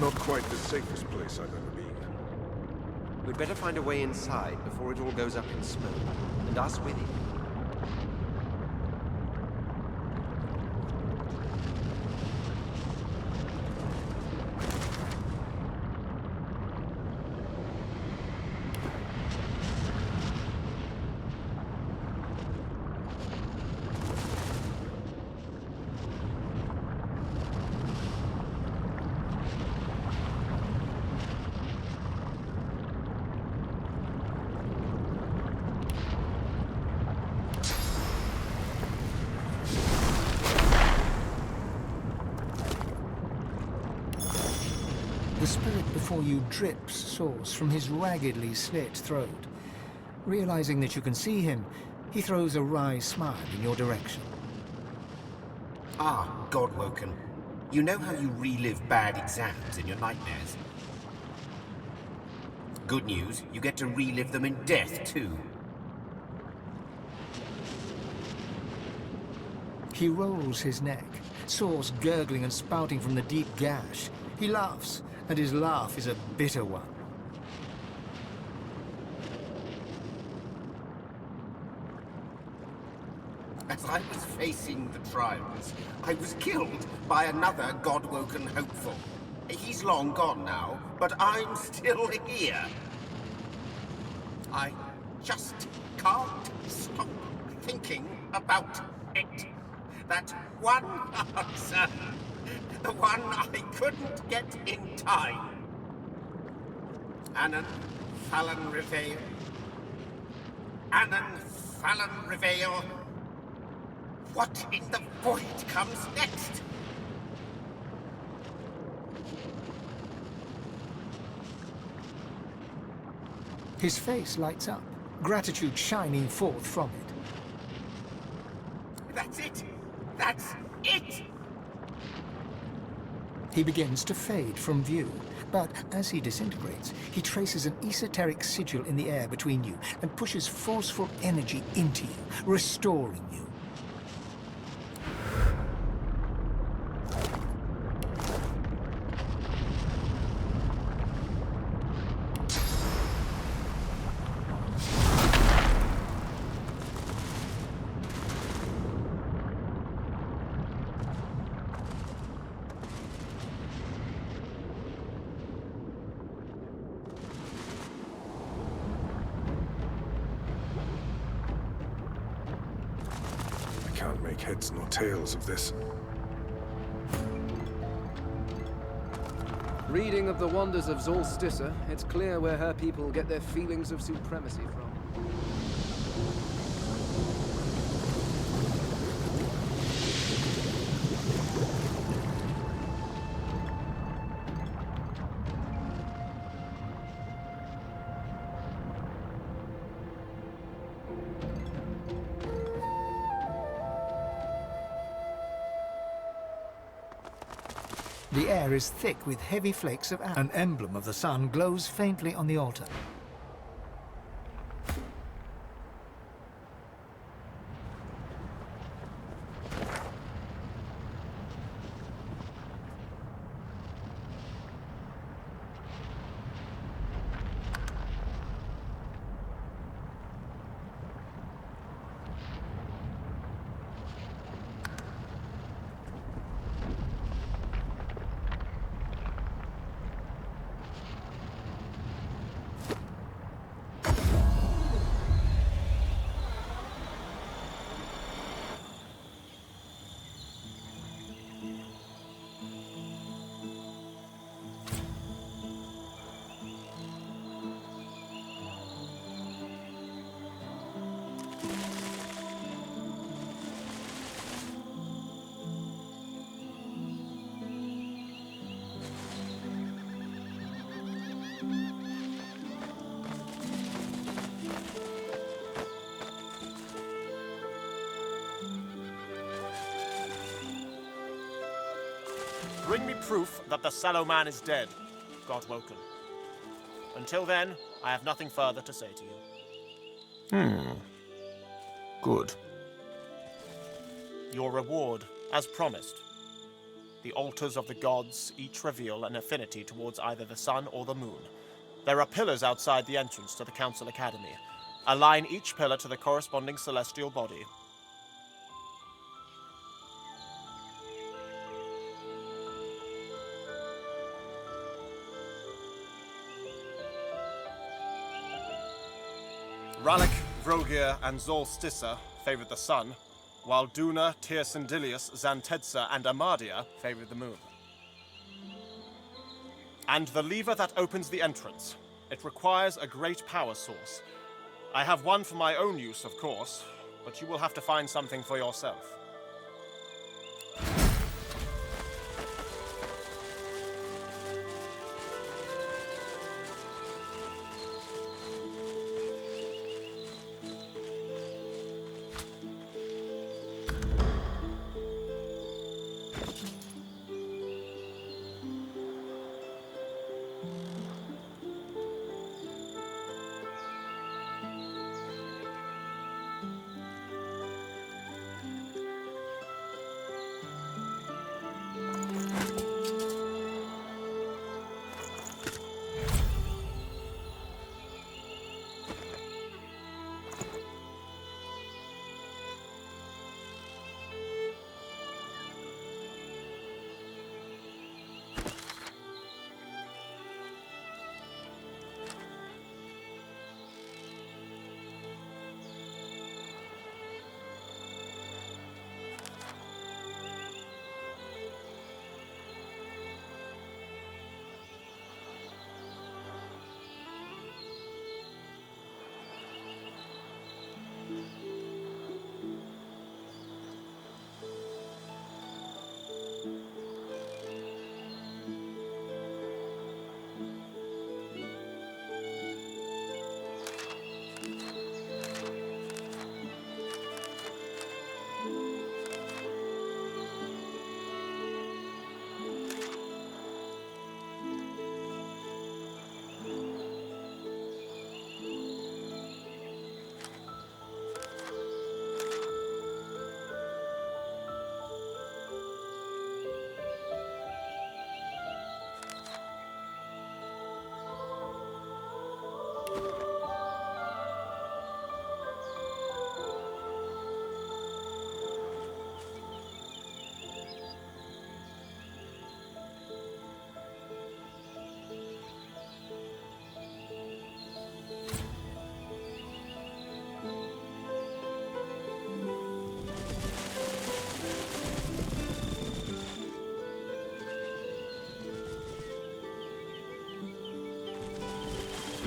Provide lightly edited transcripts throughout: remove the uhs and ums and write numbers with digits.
Not quite the safest place I've ever been. We'd better find a way inside before it all goes up in smoke, and us with it. The spirit before you drips sauce from his raggedly slit throat. Realizing that you can see him, he throws a wry smile in your direction. Ah, Godwoken. You know how you relive bad exams in your nightmares? Good news, you get to relive them in death, too. He rolls his neck, sauce gurgling and spouting from the deep gash. He laughs, and his laugh is a bitter one. As I was facing the trials, I was killed by another Godwoken hopeful. He's long gone now, but I'm still here. I just can't stop thinking about it. That one answer, the one I couldn't get in time. Anon Fallon Reveil. Anon Fallon Reveil. What in the void comes next? His face lights up, gratitude shining forth from it. That's it! That's it! He begins to fade from view, but as he disintegrates, he traces an esoteric sigil in the air between you and pushes forceful energy into you, restoring you. Can't make heads nor tails of this. Reading of the wonders of Solstice, it's clear where her people get their feelings of supremacy from. The air is thick with heavy flakes of an emblem of the sun glows faintly on the altar. Bring me proof that the sallow man is dead, Godwoken. Until then, I have nothing further to say to you. Good. Your reward, as promised. The altars of the gods each reveal an affinity towards either the sun or the moon. There are pillars outside the entrance to the Council Academy. Align each pillar to the corresponding celestial body. Rallic, Vrogir, and Zolstissa favored the sun, while Duna, Tyrsendilius, Xantedsa, and Amadia favored the moon. And the lever that opens the entrance. It requires a great power source. I have one for my own use, of course, but you will have to find something for yourself.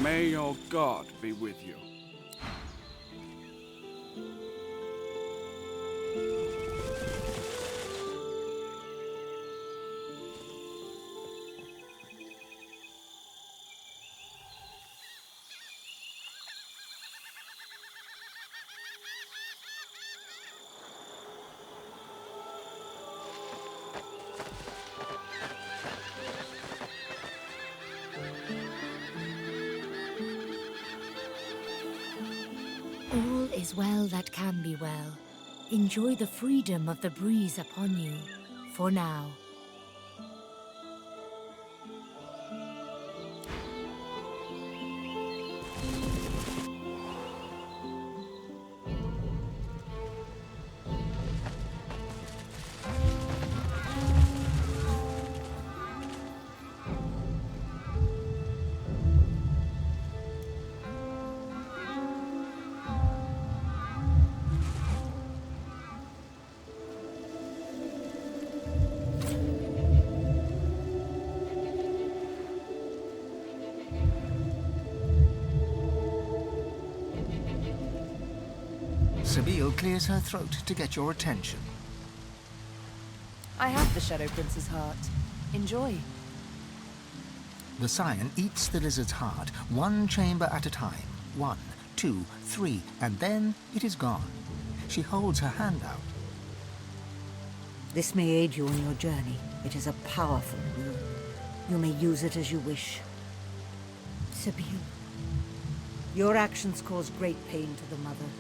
May your God be with you. All is well that can be well. Enjoy the freedom of the breeze upon you, for now. Sabine clears her throat to get your attention. I have the Shadow Prince's heart. Enjoy. The Scion eats the lizard's heart, one chamber at a time. 1, 2, 3, and then it is gone. She holds her hand out. This may aid you on your journey. It is a powerful rune. You may use it as you wish. Sabine, your actions cause great pain to the Mother.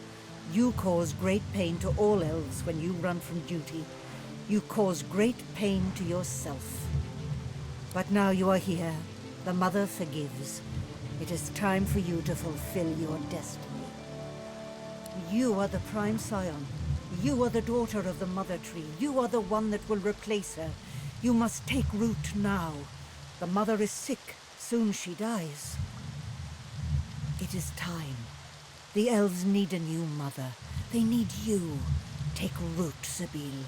You cause great pain to all elves when you run from duty. You caused great pain to yourself. But now you are here. The Mother forgives. It is time for you to fulfill your destiny. You are the Prime Scion. You are the daughter of the Mother Tree. You are the one that will replace her. You must take root now. The Mother is sick. Soon she dies. It is time. The elves need a new mother. They need you. Take root, Sabine.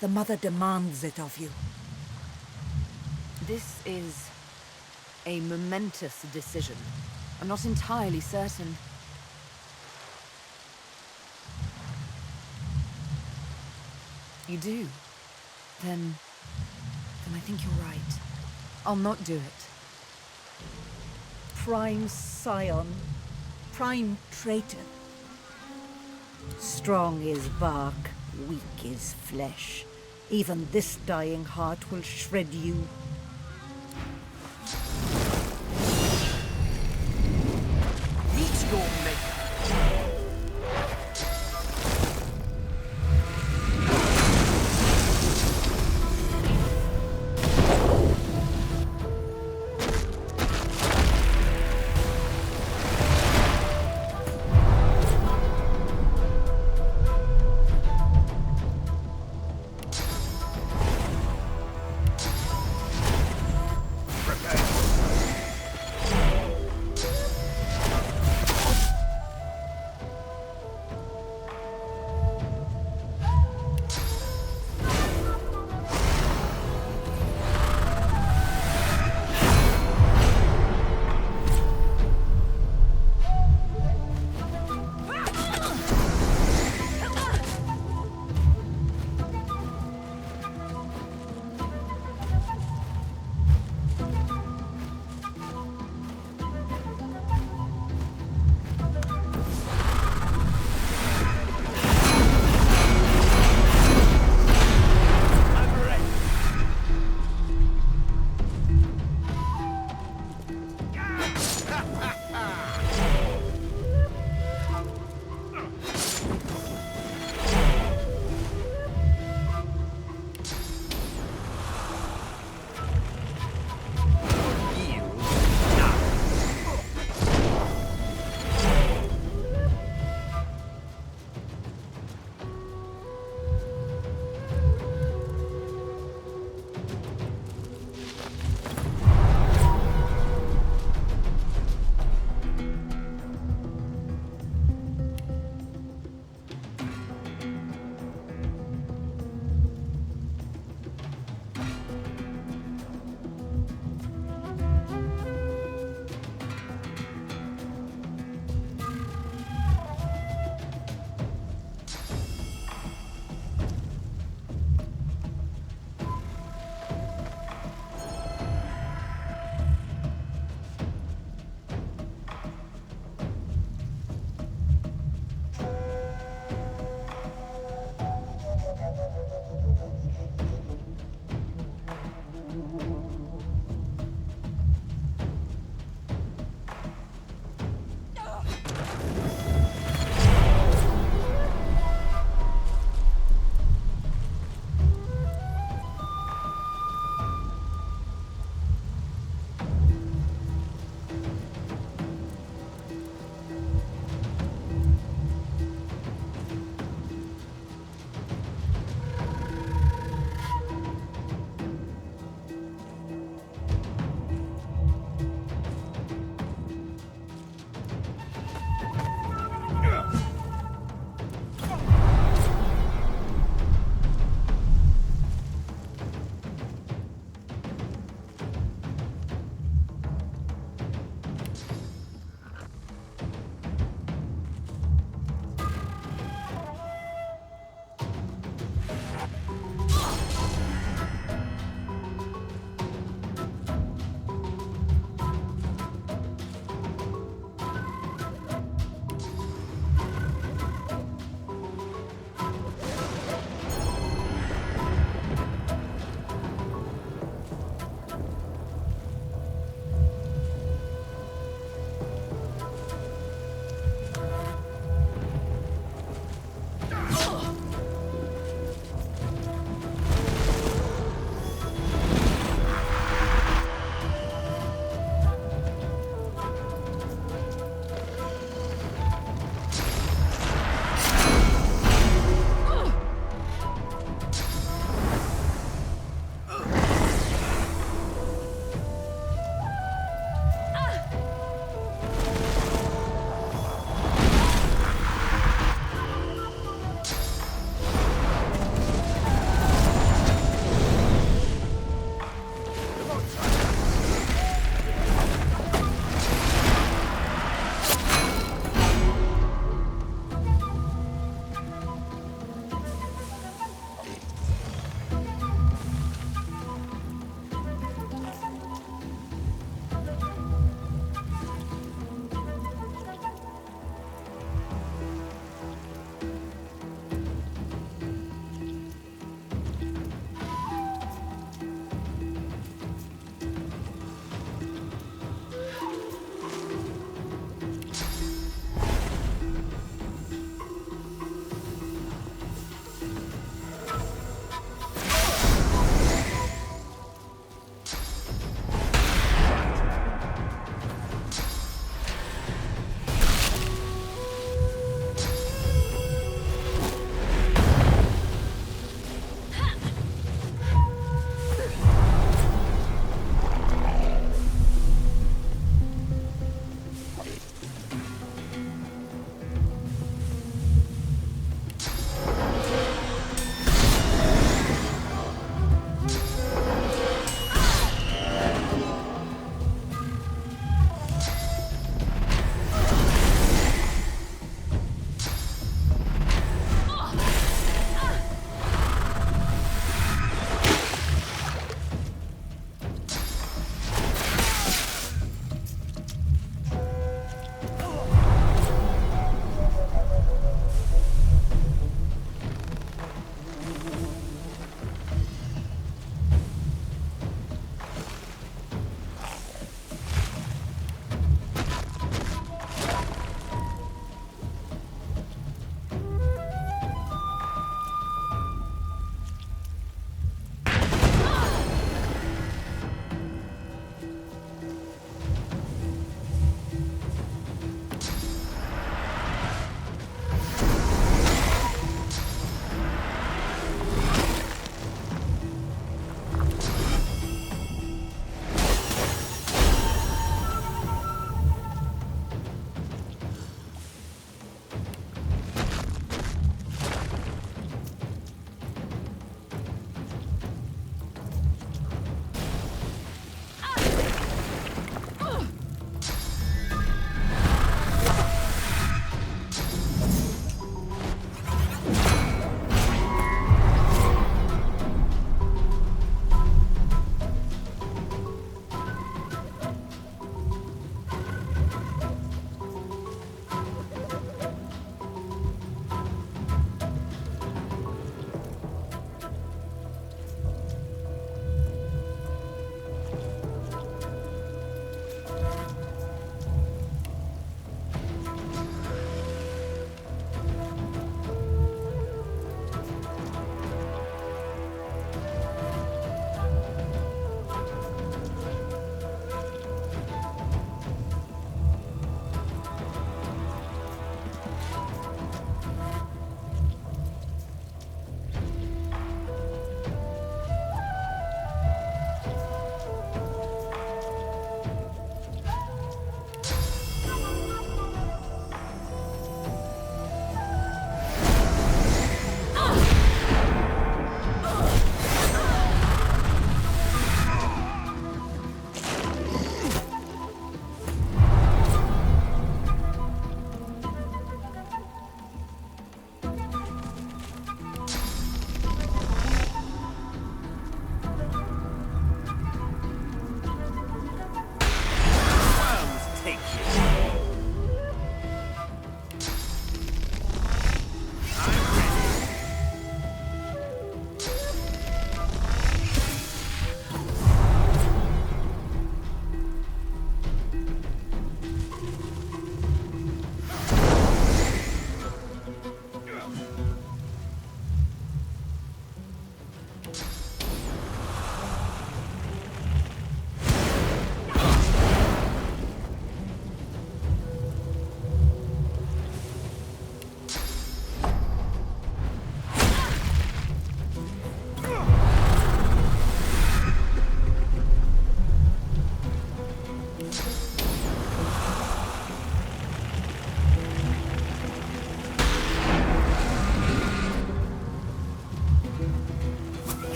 The Mother demands it of you. This is a momentous decision. I'm not entirely certain. You do? Then I think you're right. I'll not do it. Prime Scion. Prime traitor. Strong is bark, weak is flesh. Even this dying heart will shred you. Meet your maker.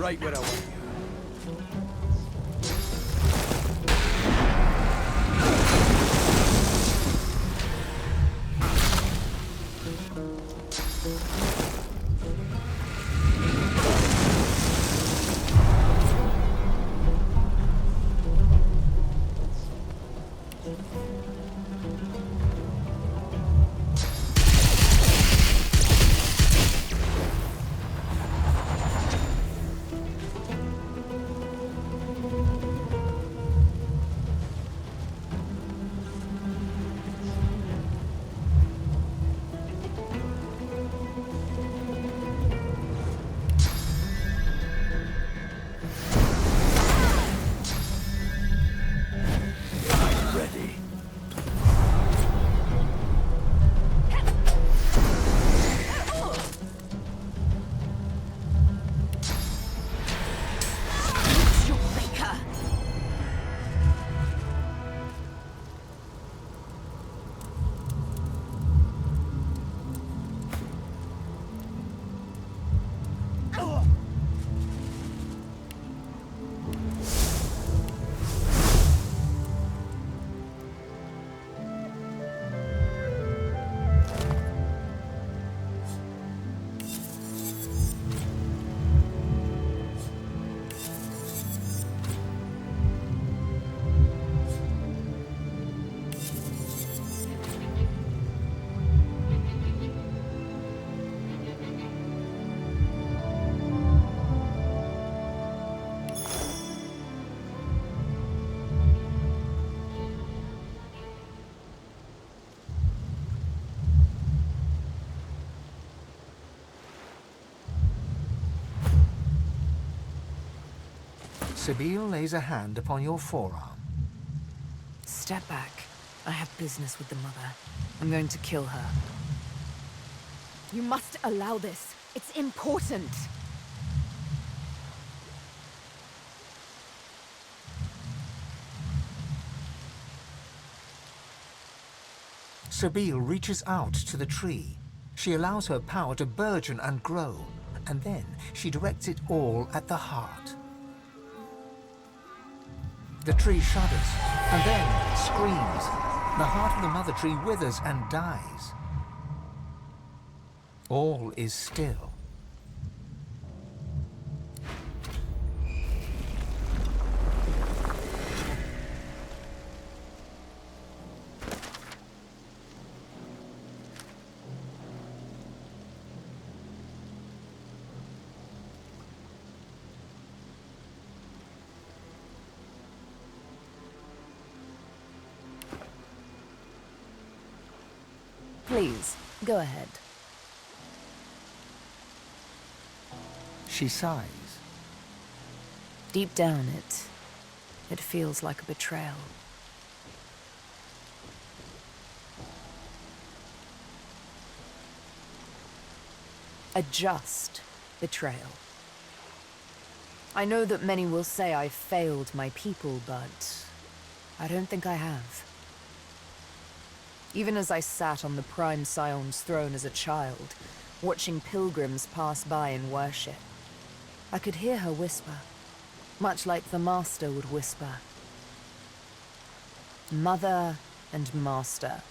Right where I want you. Sabine lays a hand upon your forearm. Step back. I have business with the mother. I'm going to kill her. You must allow this. It's important. Sabine reaches out to the tree. She allows her power to burgeon and grow, and then she directs it all at the heart. The tree shudders, and then screams. The heart of the mother tree withers and dies. All is still. Please, go ahead. She sighs. Deep down, it feels like a betrayal. A just betrayal. I know that many will say I failed my people, but I don't think I have. Even as I sat on the Prime Scion's throne as a child, watching pilgrims pass by in worship, I could hear her whisper, much like the Master would whisper. Mother and Master.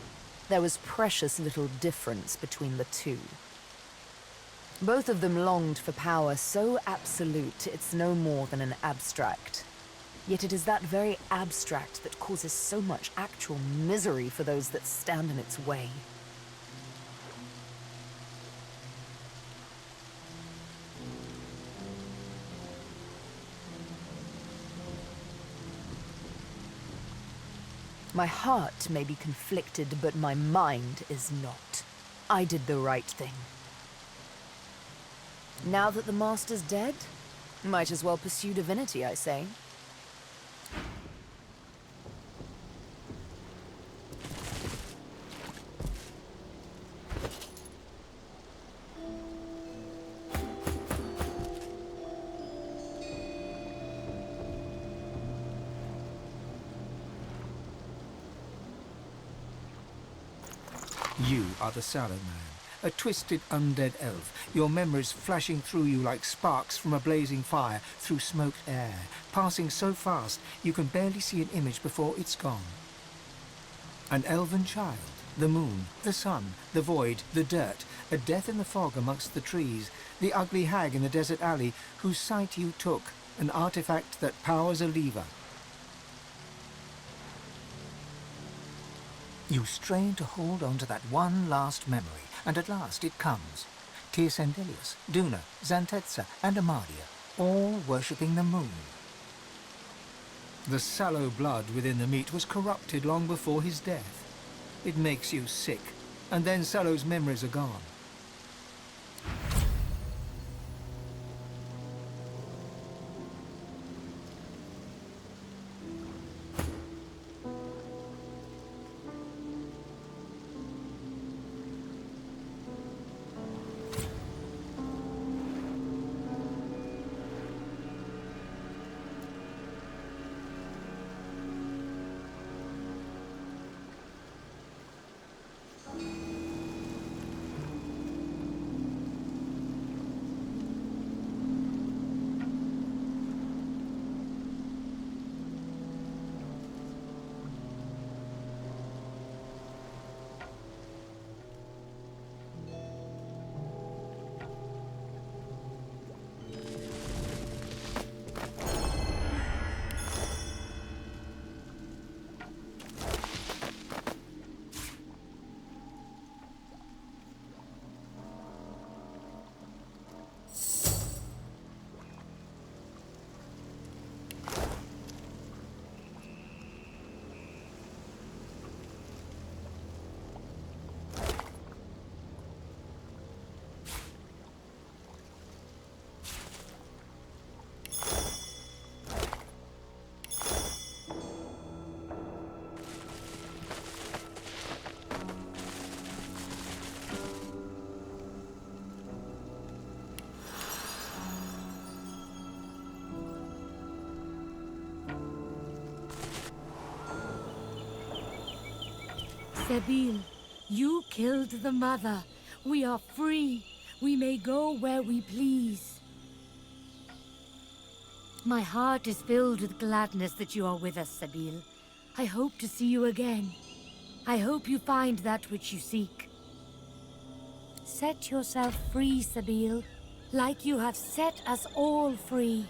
There was precious little difference between the two. Both of them longed for power so absolute it's no more than an abstract. Yet it is that very abstract that causes so much actual misery for those that stand in its way. My heart may be conflicted, but my mind is not. I did the right thing. Now that the Master's dead, might as well pursue Divinity, I say. You are the Sallow Man, a twisted undead elf, your memories flashing through you like sparks from a blazing fire through smoked air, passing so fast you can barely see an image before it's gone. An elven child, the moon, the sun, the void, the dirt, a death in the fog amongst the trees, the ugly hag in the desert alley whose sight you took, an artifact that powers a lever. You strain to hold on to that one last memory, and at last it comes. Tir Sendelius, Duna, Zantetza, and Amadia, all worshipping the moon. The sallow blood within the meat was corrupted long before his death. It makes you sick, and then Sallow's memories are gone. Sebil, you killed the mother. We are free. We may go where we please. My heart is filled with gladness that you are with us, Sebil. I hope to see you again. I hope you find that which you seek. Set yourself free, Sebil, like you have set us all free.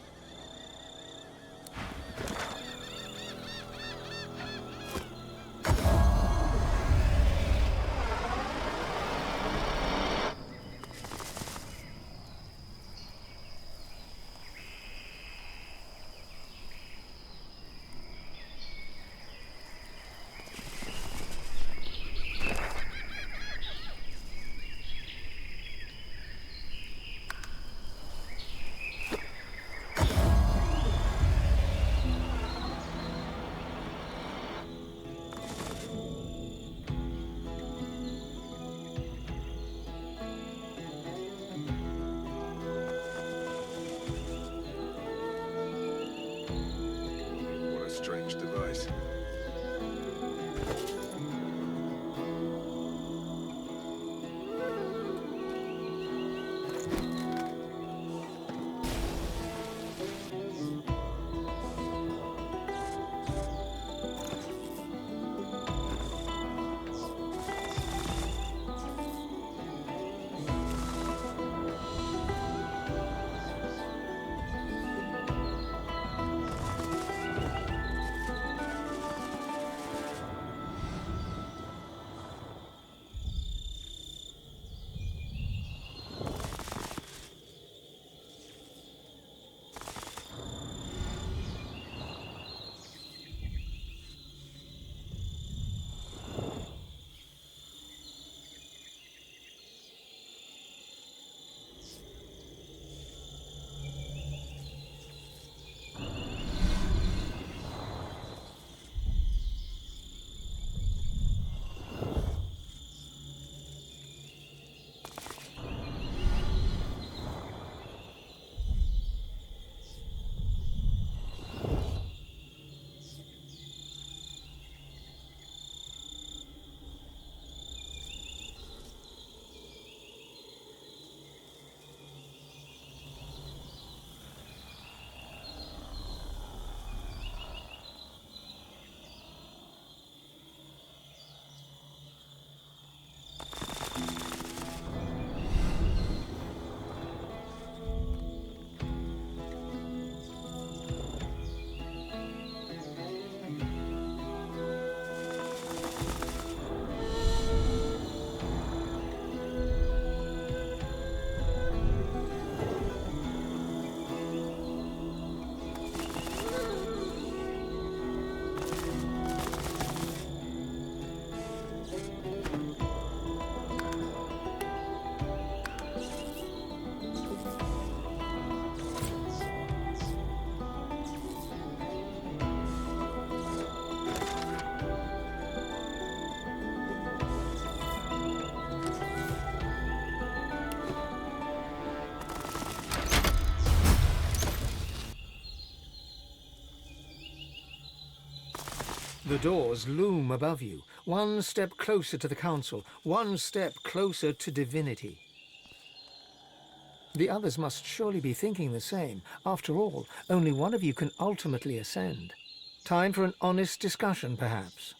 What a strange device. The doors loom above you, one step closer to the Council, one step closer to Divinity. The others must surely be thinking the same. After all, only one of you can ultimately ascend. Time for an honest discussion, perhaps.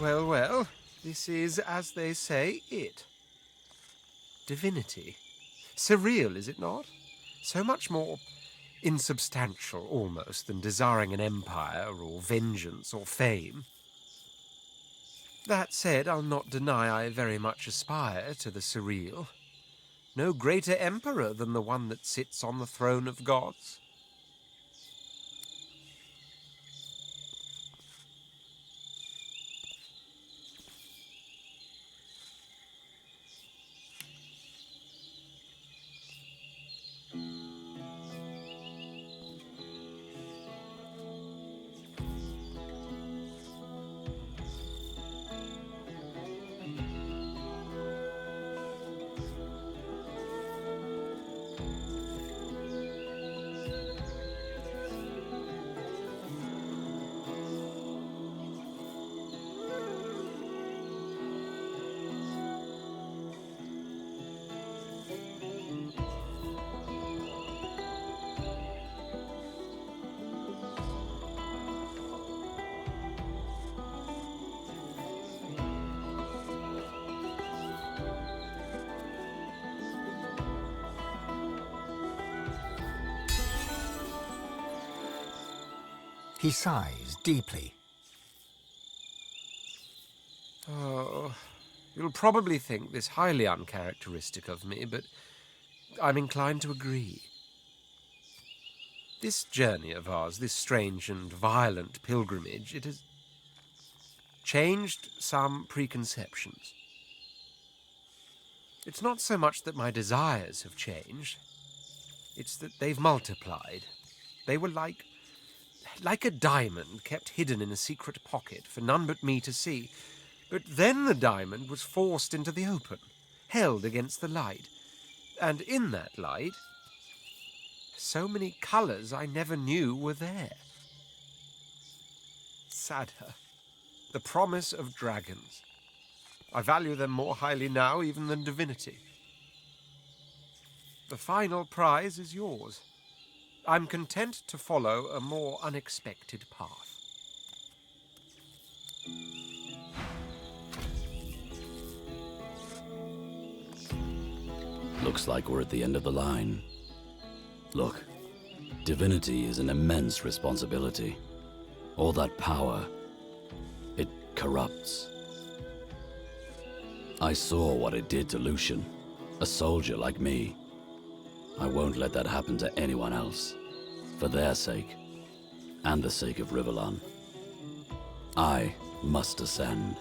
Well. This is, as they say, it. Divinity. Surreal, is it not? So much more insubstantial, almost, than desiring an empire, or vengeance, or fame. That said, I'll not deny I very much aspire to the surreal. No greater emperor than the one that sits on the throne of gods. He sighs deeply. Oh, you'll probably think this highly uncharacteristic of me, but I'm inclined to agree. This journey of ours, this strange and violent pilgrimage, it has changed some preconceptions. It's not so much that my desires have changed, it's that they've multiplied. They were like a diamond kept hidden in a secret pocket for none but me to see. But then the diamond was forced into the open, held against the light. And in that light, so many colours I never knew were there. Sadder, the promise of dragons. I value them more highly now even than divinity. The final prize is yours. I'm content to follow a more unexpected path. Looks like we're at the end of the line. Look, divinity is an immense responsibility. All that power, it corrupts. I saw what it did to Lucian, a soldier like me. I won't let that happen to anyone else, for their sake, and the sake of Rivellon. I must ascend.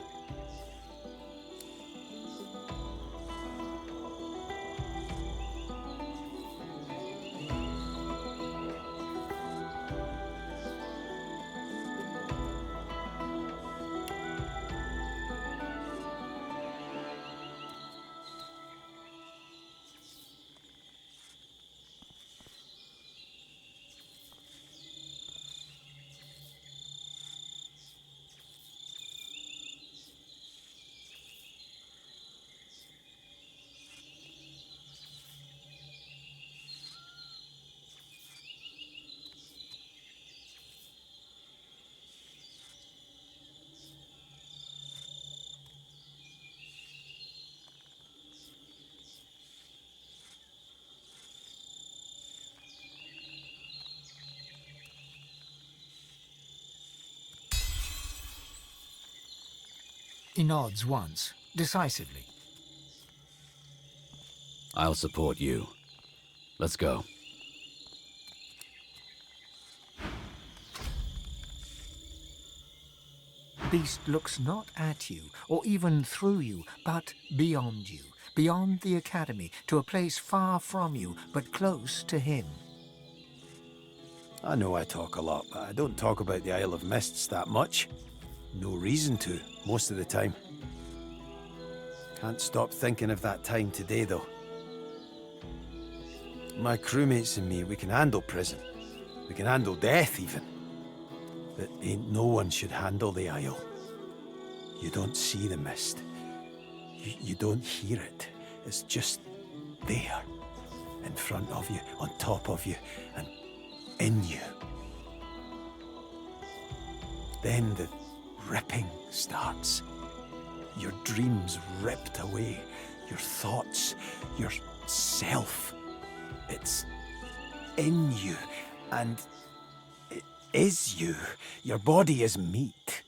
He nods once, decisively. I'll support you. Let's go. Beast looks not at you, or even through you, but beyond you, beyond the Academy, to a place far from you, but close to him. I know I talk a lot, but I don't talk about the Isle of Mists that much. No reason to, most of the time. Can't stop thinking of that time today, though. My crewmates and me, we can handle prison. We can handle death, even. But ain't no one should handle the Isle. You don't see the mist. You don't hear it. It's just there. In front of you, on top of you, and in you. Then the ripping starts. Your dreams ripped away. Your thoughts, your self. It's in you, and it is you. Your body is meat,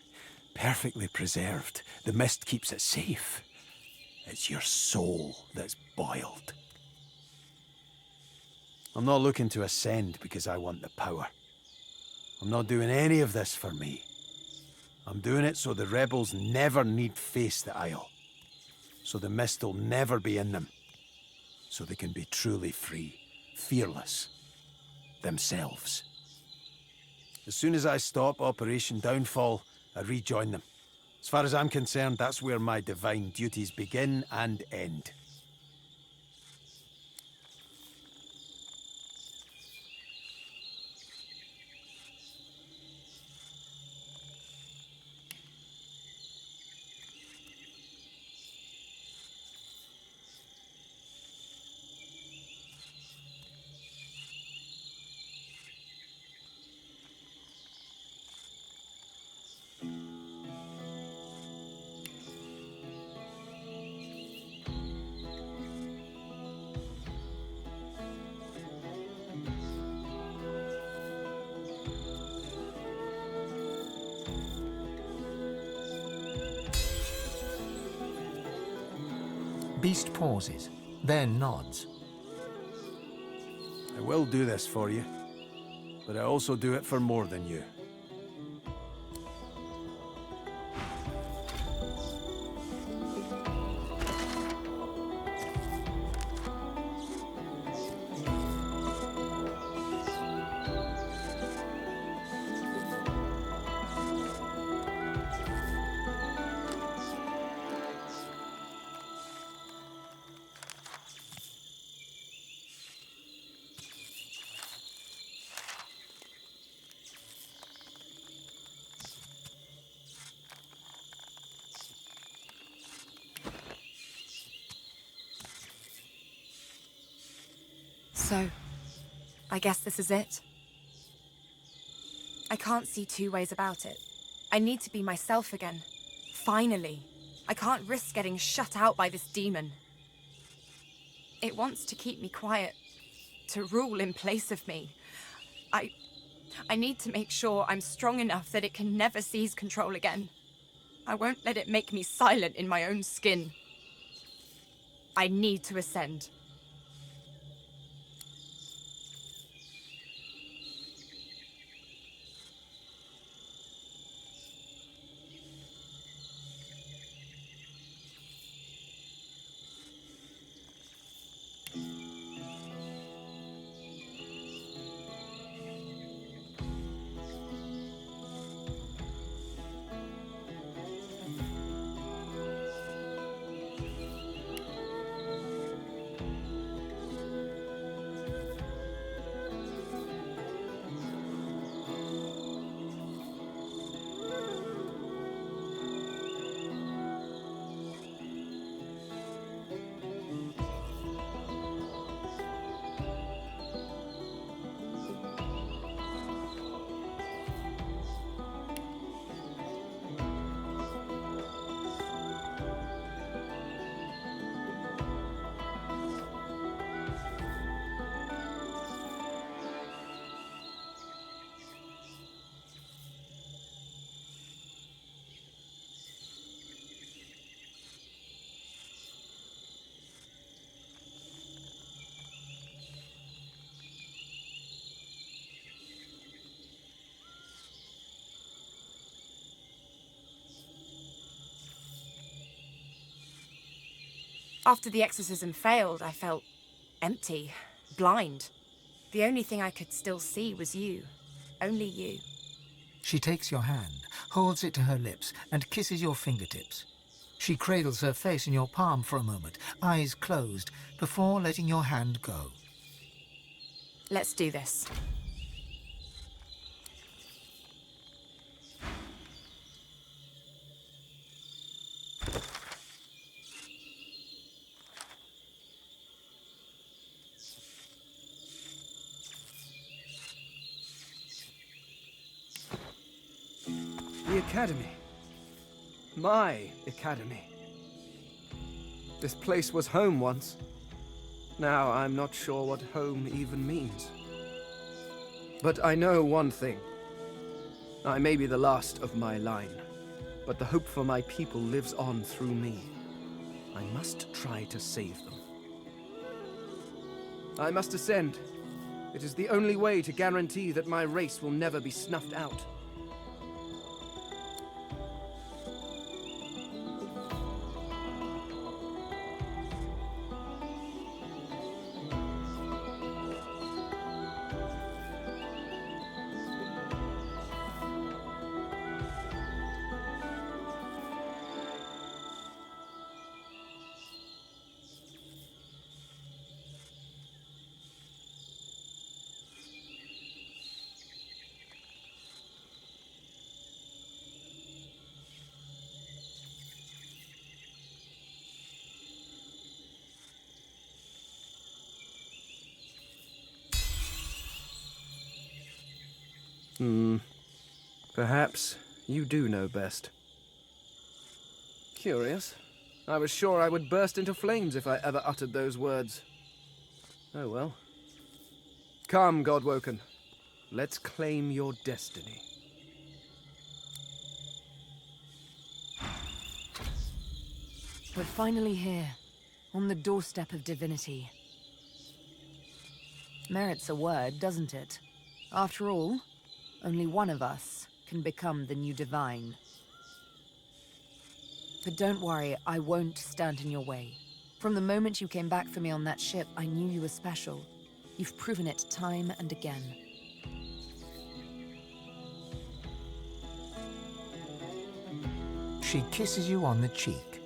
perfectly preserved. The mist keeps it safe. It's your soul that's boiled. I'm not looking to ascend because I want the power. I'm not doing any of this for me. I'm doing it so the rebels never need face the Isle. So the mist will never be in them. So they can be truly free, fearless, themselves. As soon as I stop Operation Downfall, I rejoin them. As far as I'm concerned, that's where my divine duties begin and end. Beast pauses, then nods. I will do this for you, but I also do it for more than you. So, I guess this is it. I can't see two ways about it. I need to be myself again. Finally. I can't risk getting shut out by this demon. It wants to keep me quiet, to rule in place of me. I need to make sure I'm strong enough that it can never seize control again. I won't let it make me silent in my own skin. I need to ascend. After the exorcism failed, I felt empty, blind. The only thing I could still see was you. Only you. She takes your hand, holds it to her lips, and kisses your fingertips. She cradles her face in your palm for a moment, eyes closed, before letting your hand go. Let's do this. The Academy. My Academy. This place was home once. Now I'm not sure what home even means. But I know one thing. I may be the last of my line, but the hope for my people lives on through me. I must try to save them. I must ascend. It is the only way to guarantee that my race will never be snuffed out. Perhaps you do know best. Curious. I was sure I would burst into flames if I ever uttered those words. Oh well. Come, Godwoken. Let's claim your destiny. We're finally here. on the doorstep of Divinity. Merits a word, doesn't it? After all, only one of us can become the new divine. But don't worry, I won't stand in your way. From the moment you came back for me on that ship, I knew you were special. You've proven it time and again. She kisses you on the cheek.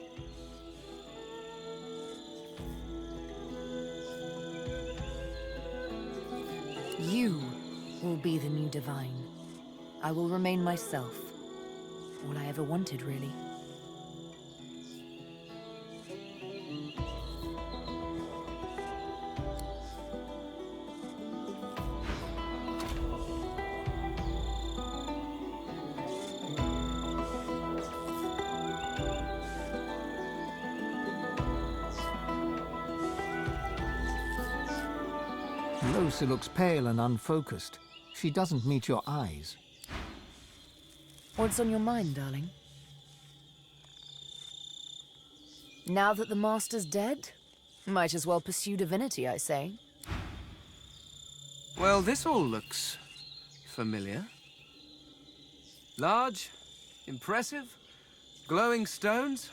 You will be the new divine. I will remain myself. All I ever wanted, really. Lohse looks pale and unfocused. She doesn't meet your eyes. What's on your mind, darling? Now that the Master's dead, might as well pursue Divinity, I say. Well, this all looks familiar. Large, impressive, glowing stones.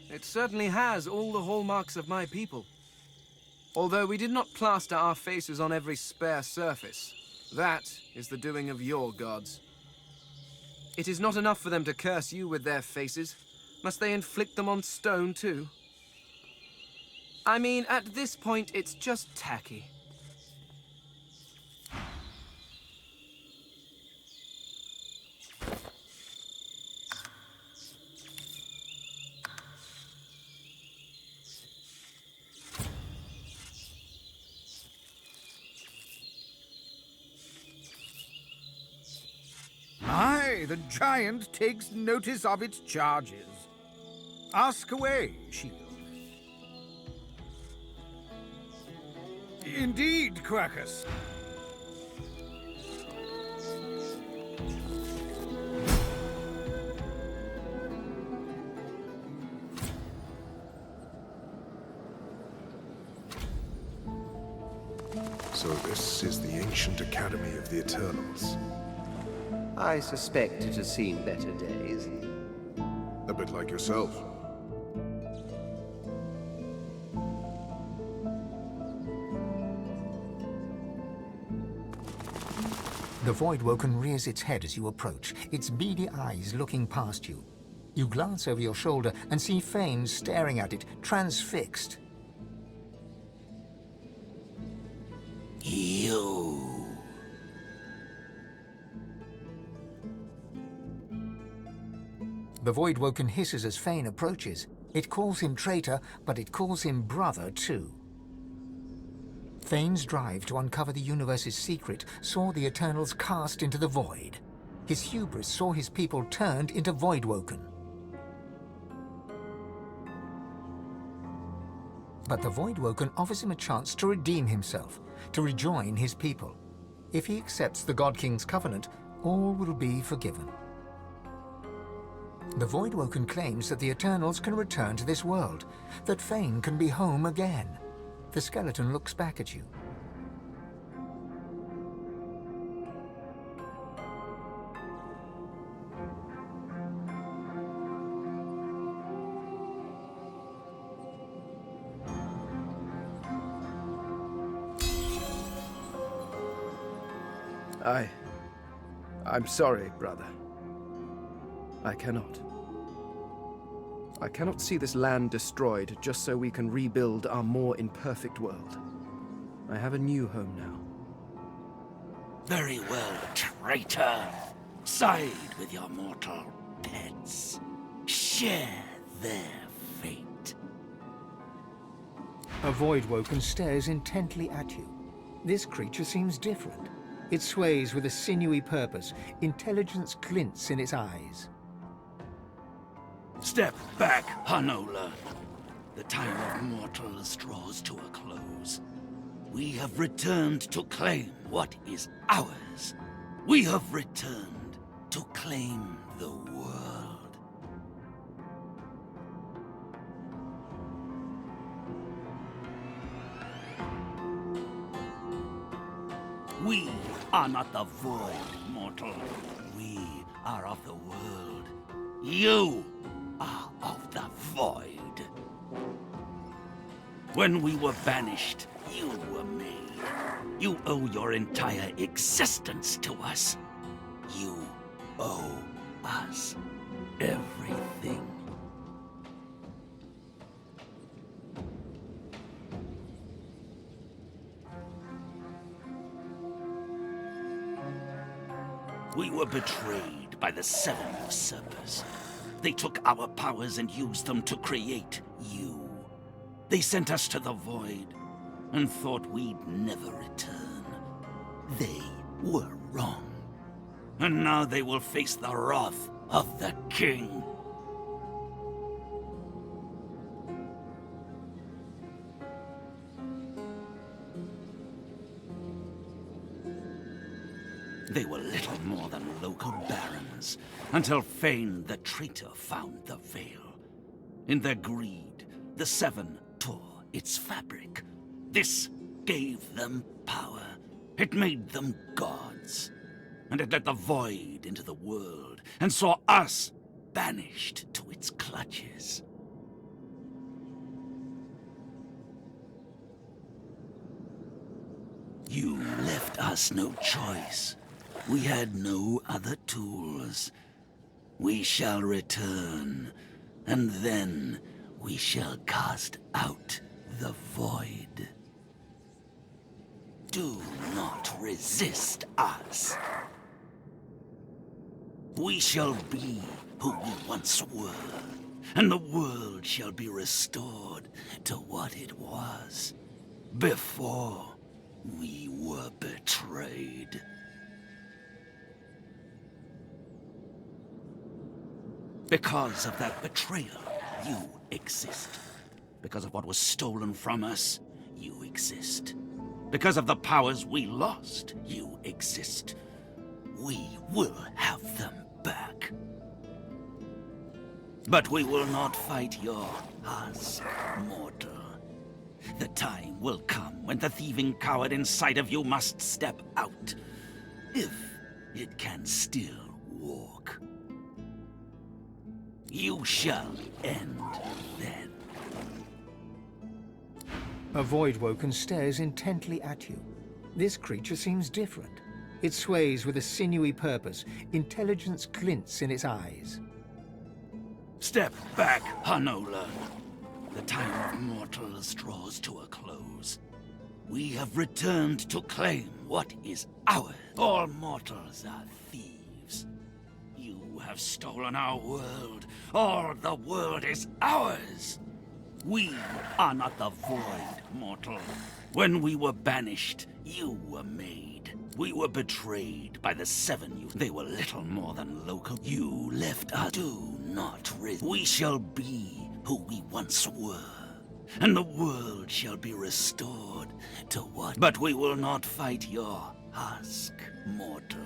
It certainly has all the hallmarks of my people. Although we did not plaster our faces on every spare surface. That is the doing of your gods. It is not enough for them to curse you with their faces. Must they inflict them on stone, too? I mean, at this point, it's just tacky. Aye, the giant takes notice of its charges. Ask away, Shield. Indeed, Quackus. So this is the ancient academy of the Eternals. I suspect it has seen better days. A bit like yourself. The Voidwoken rears its head as you approach, its beady eyes looking past you. You glance over your shoulder and see Fane staring at it, transfixed. You. The Voidwoken hisses as Fane approaches. It calls him traitor, but it calls him brother too. Fane's drive to uncover the universe's secret saw the Eternals cast into the void. His hubris saw his people turned into Voidwoken. But the Voidwoken offers him a chance to redeem himself, to rejoin his people. If he accepts the God King's covenant, all will be forgiven. The Voidwoken claims that the Eternals can return to this world, that Fane can be home again. The skeleton looks back at you. I'm sorry, brother. I cannot see this land destroyed just so we can rebuild our more imperfect world. I have a new home now. Very well, traitor. Side with your mortal pets. Share their fate. A Voidwoken stares intently at you. This creature seems different. It sways with a sinewy purpose. Intelligence glints in its eyes. Step back, Hanola. The time of mortals draws to a close. We have returned to claim what is ours. We have returned to claim the world. We are not the void, mortal. We are of the world. You are of the void. When we were banished, you were made. You owe your entire existence to us. You owe us everything. We were betrayed by the seven usurpers. They took our powers and used them to create you. They sent us to the void and thought we'd never return. They were wrong. And now they will face the wrath of the king. They were little more than local barons, until Fane the traitor found the veil. In their greed, the Seven tore its fabric. This gave them power. It made them gods. And it let the void into the world, and saw us banished to its clutches. You left us no choice. We had no other tools. We shall return, and then we shall cast out the void. Do not resist us. We shall be who we once were, and the world shall be restored to what it was before we were betrayed. Because of that betrayal, you exist. Because of what was stolen from us, you exist. Because of the powers we lost, you exist. We will have them back. But we will not fight your husk, mortal. The time will come when the thieving coward inside of you must step out. If it can still walk. You shall end then. A Voidwoken stares intently at you. This creature seems different. It sways with a sinewy purpose. Intelligence glints in its eyes. Step back, Hanola. The time of mortals draws to a close. We have returned to claim what is ours. All mortals are thieves. You have stolen our world. All the world is ours. We are not the void, mortal. When we were banished, you were made. We were betrayed by the Seven. They were little more than local. You left us. Do not risk. We shall be who we once were, and the world shall be restored to what. But we will not fight your husk, mortal.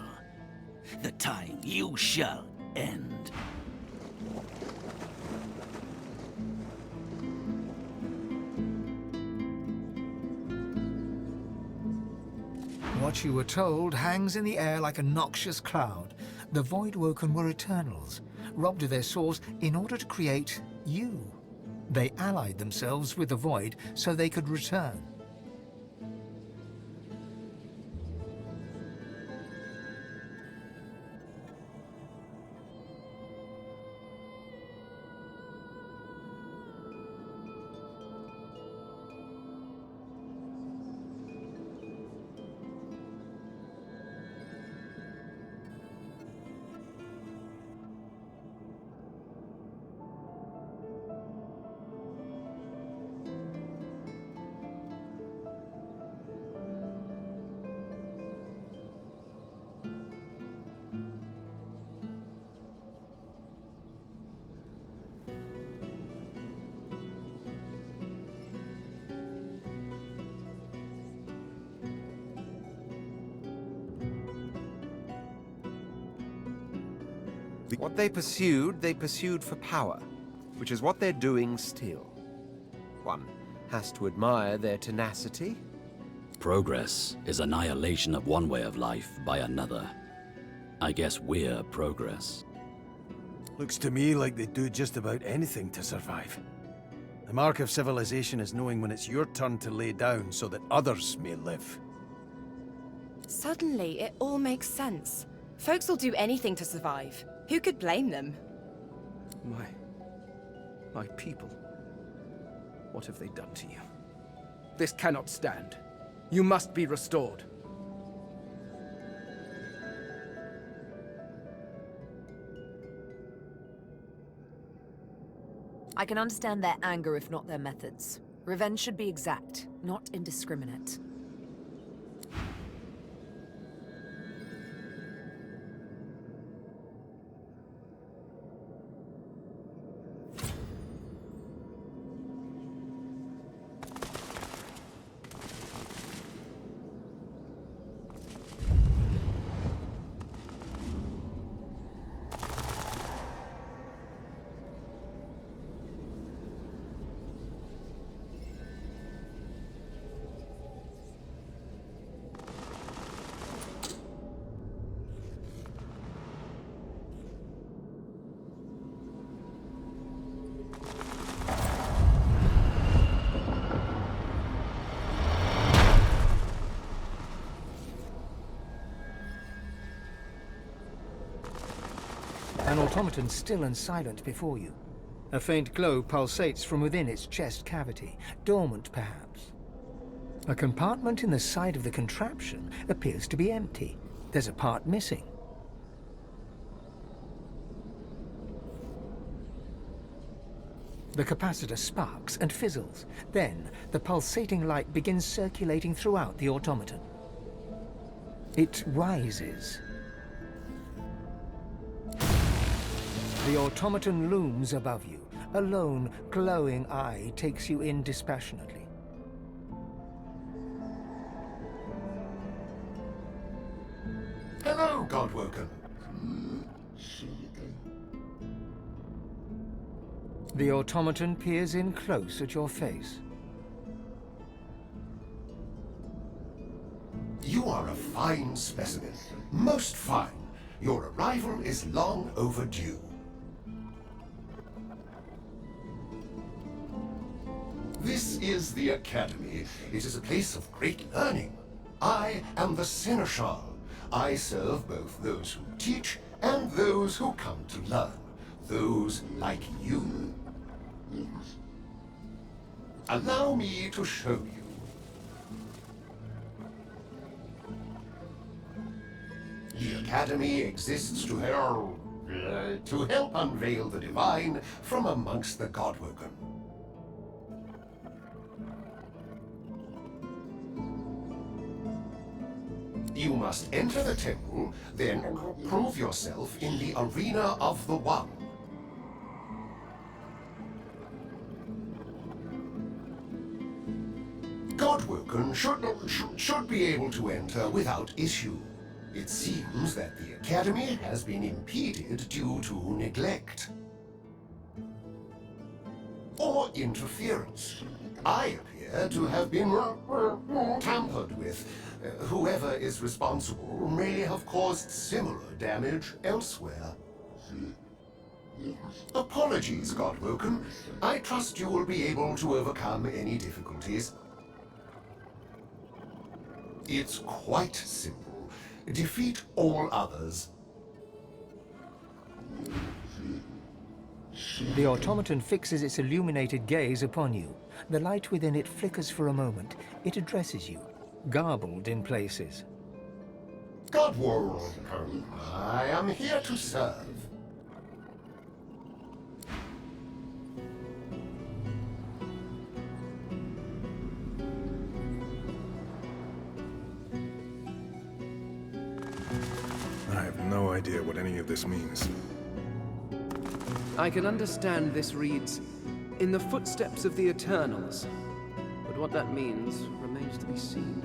The time you shall end. What you were told hangs in the air like a noxious cloud. The Voidwoken were Eternals, robbed of their source in order to create you. They allied themselves with the Void so they could return. What they pursued for power, which is what they're doing still. One has to admire their tenacity, Progress is annihilation of one way of life by another. I guess we're progress. Looks to me like they do just about anything to survive. The mark of civilization is knowing when it's your turn to lay down so that others may live. Suddenly, it all makes sense. Folks will do anything to survive. Who could blame them? My people. What have they done to you? This cannot stand. You must be restored. I can understand their anger if not their methods. Revenge should be exact, not indiscriminate. An automaton still and silent before you. A faint glow pulsates from within its chest cavity, dormant perhaps. A compartment in the side of the contraption appears to be empty. There's a part missing. The capacitor sparks and fizzles. Then, the pulsating light begins circulating throughout the automaton. It rises. The automaton looms above you. A lone, glowing eye takes you in dispassionately. Hello, Godwoken. The automaton peers in close at your face. You are a fine specimen. Most fine. Your arrival is long overdue. This is the Academy. It is a place of great learning. I am the Seneschal. I serve both those who teach and those who come to learn. Those like you. Allow me to show you. The Academy exists to help unveil the divine from amongst the Godwoken. You must enter the temple, then prove yourself in the arena of the One. Godwoken should be able to enter without issue. It seems that the Academy has been impeded due to neglect. Or interference. I appear to have been tampered with. Whoever is responsible may have caused similar damage elsewhere. Apologies, Godwoken. I trust you will be able to overcome any difficulties. It's quite simple. Defeat all others. The automaton fixes its illuminated gaze upon you. The light within it flickers for a moment. It addresses you, garbled in places. Godwoken, I am here to serve. I have no idea what any of this means. I can understand this reads, "In the footsteps of the Eternals," but what that means remains to be seen.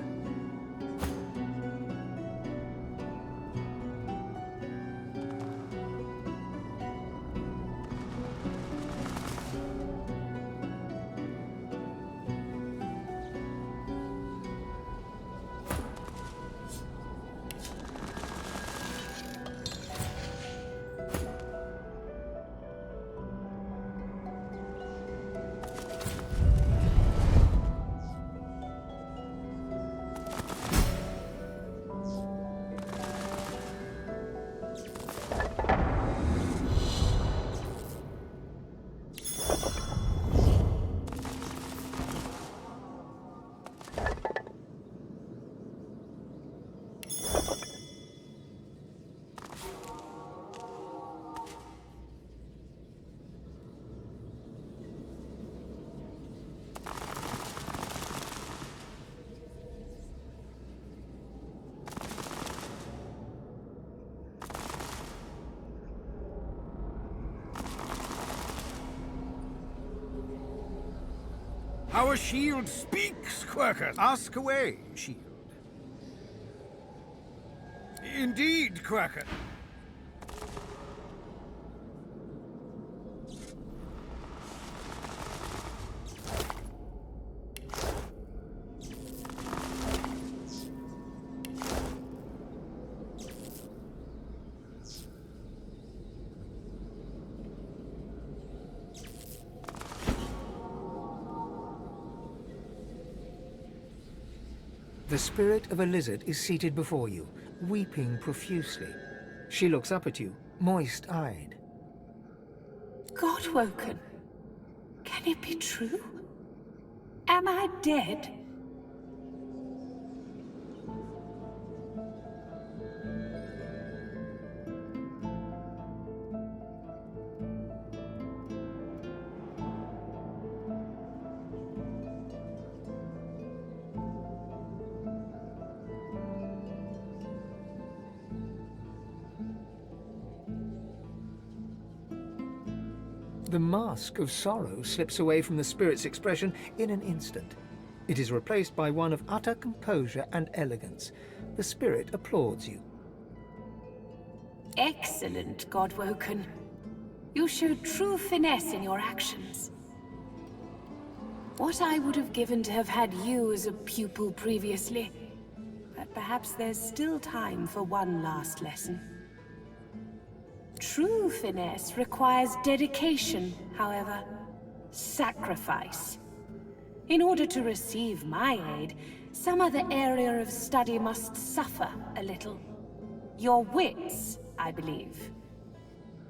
Our shield speaks, Quirker. Ask away, shield. Indeed, Quirker. The spirit of a lizard is seated before you, weeping profusely. She looks up at you, moist-eyed. Godwoken? Can it be true? Am I dead? The mask of sorrow slips away from the spirit's expression in an instant. It is replaced by one of utter composure and elegance. The spirit applauds you. Excellent, Godwoken. You showed true finesse in your actions. What I would have given to have had you as a pupil previously. But perhaps there's still time for one last lesson. True finesse requires dedication, however. Sacrifice. In order to receive my aid, some other area of study must suffer a little. Your wits, I believe.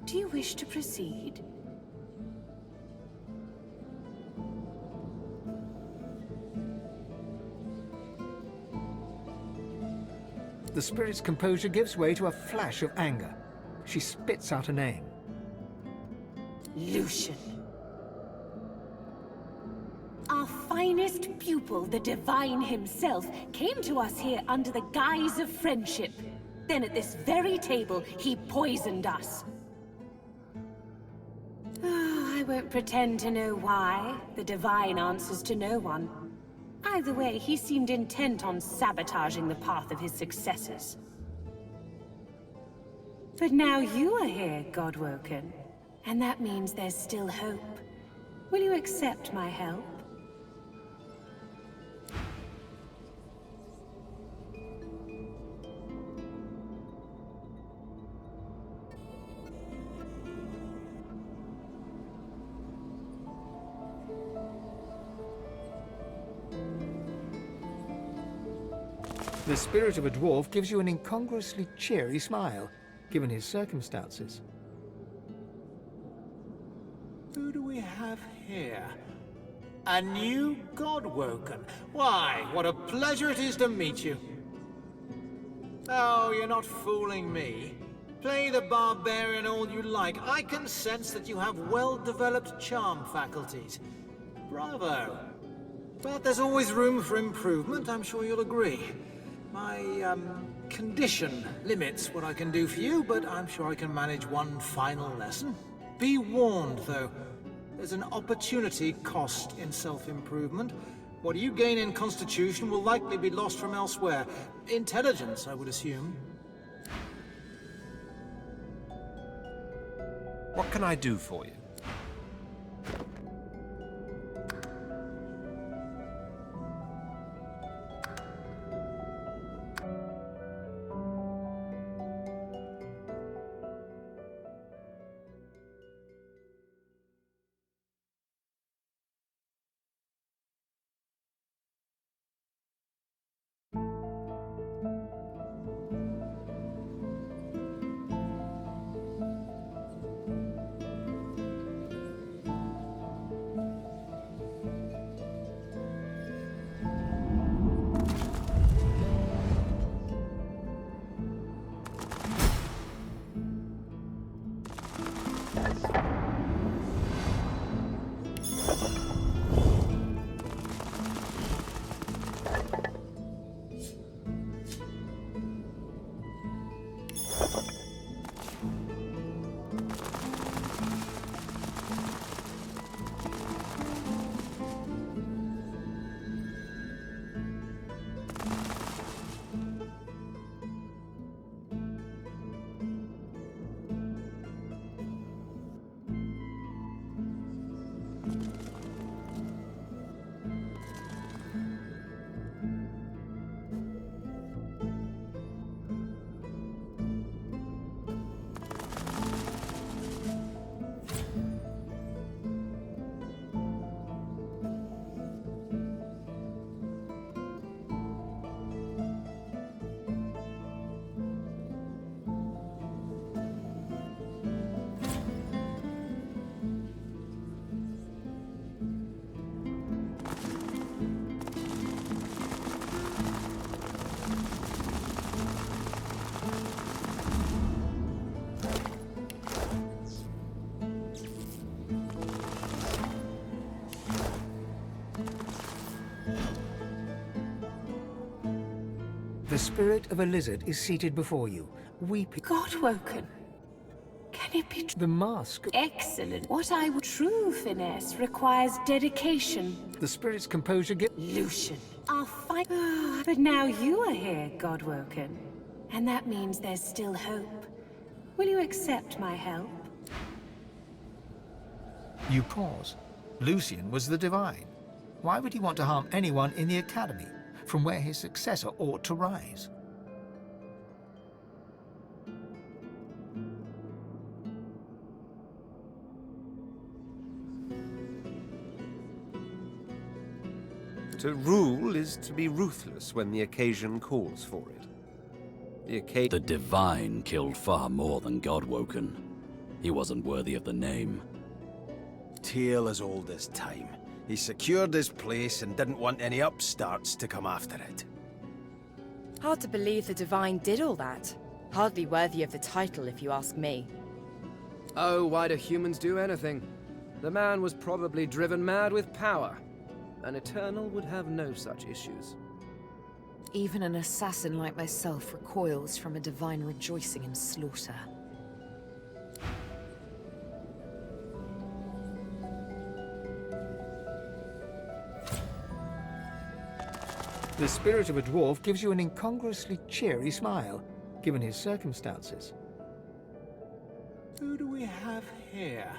Do you wish to proceed? The spirit's composure gives way to a flash of anger. She spits out a name. Lucian. Our finest pupil, the Divine himself, came to us here under the guise of friendship. Then at this very table, he poisoned us. Oh, I won't pretend to know why. The Divine answers to no one. Either way, he seemed intent on sabotaging the path of his successors. But now you are here, Godwoken. And that means there's still hope. Will you accept my help? The spirit of a dwarf gives you an incongruously cheery smile, given his circumstances. Who do we have here? A new Godwoken. Why, what a pleasure it is to meet you. Oh, you're not fooling me. Play the barbarian all you like. I can sense that you have well-developed charm faculties. Bravo. But there's always room for improvement, I'm sure you'll agree. My, condition limits what I can do for you, but I'm sure I can manage one final lesson. Be warned, though. There's an opportunity cost in self-improvement. What you gain in Constitution will likely be lost from elsewhere. Intelligence, I would assume. What can I do for you? The spirit of a lizard is seated before you, weeping. God-woken. Can it be The mask. excellent? What I would true finesse requires dedication. The spirit's composure get Lucian. I'll fight. But now you are here, God-woken. And that means there's still hope. Will you accept my help? You pause. Lucian was the divine. Why would he want to harm anyone in the Academy, from where his successor ought to rise? To rule is to be ruthless when the occasion calls for it. The divine killed far more than God-woken. He wasn't worthy of the name. Tale as old as time. He secured his place and didn't want any upstarts to come after it. Hard to believe the Divine did all that. Hardly worthy of the title, if you ask me. Oh, why do humans do anything? The man was probably driven mad with power. An Eternal would have no such issues. Even an assassin like myself recoils from a divine rejoicing in slaughter. The spirit of a dwarf gives you an incongruously cheery smile, given his circumstances. Who do we have here?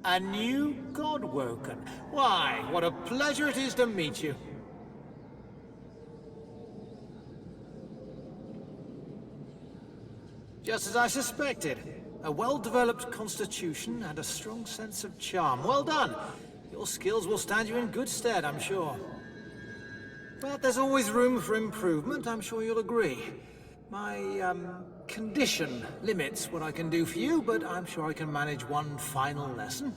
A new God-woken. Why, what a pleasure it is to meet you. Just as I suspected. A well-developed constitution and a strong sense of charm. Well done. Your skills will stand you in good stead, I'm sure. But there's always room for improvement, I'm sure you'll agree. My, condition limits what I can do for you, but I'm sure I can manage one final lesson.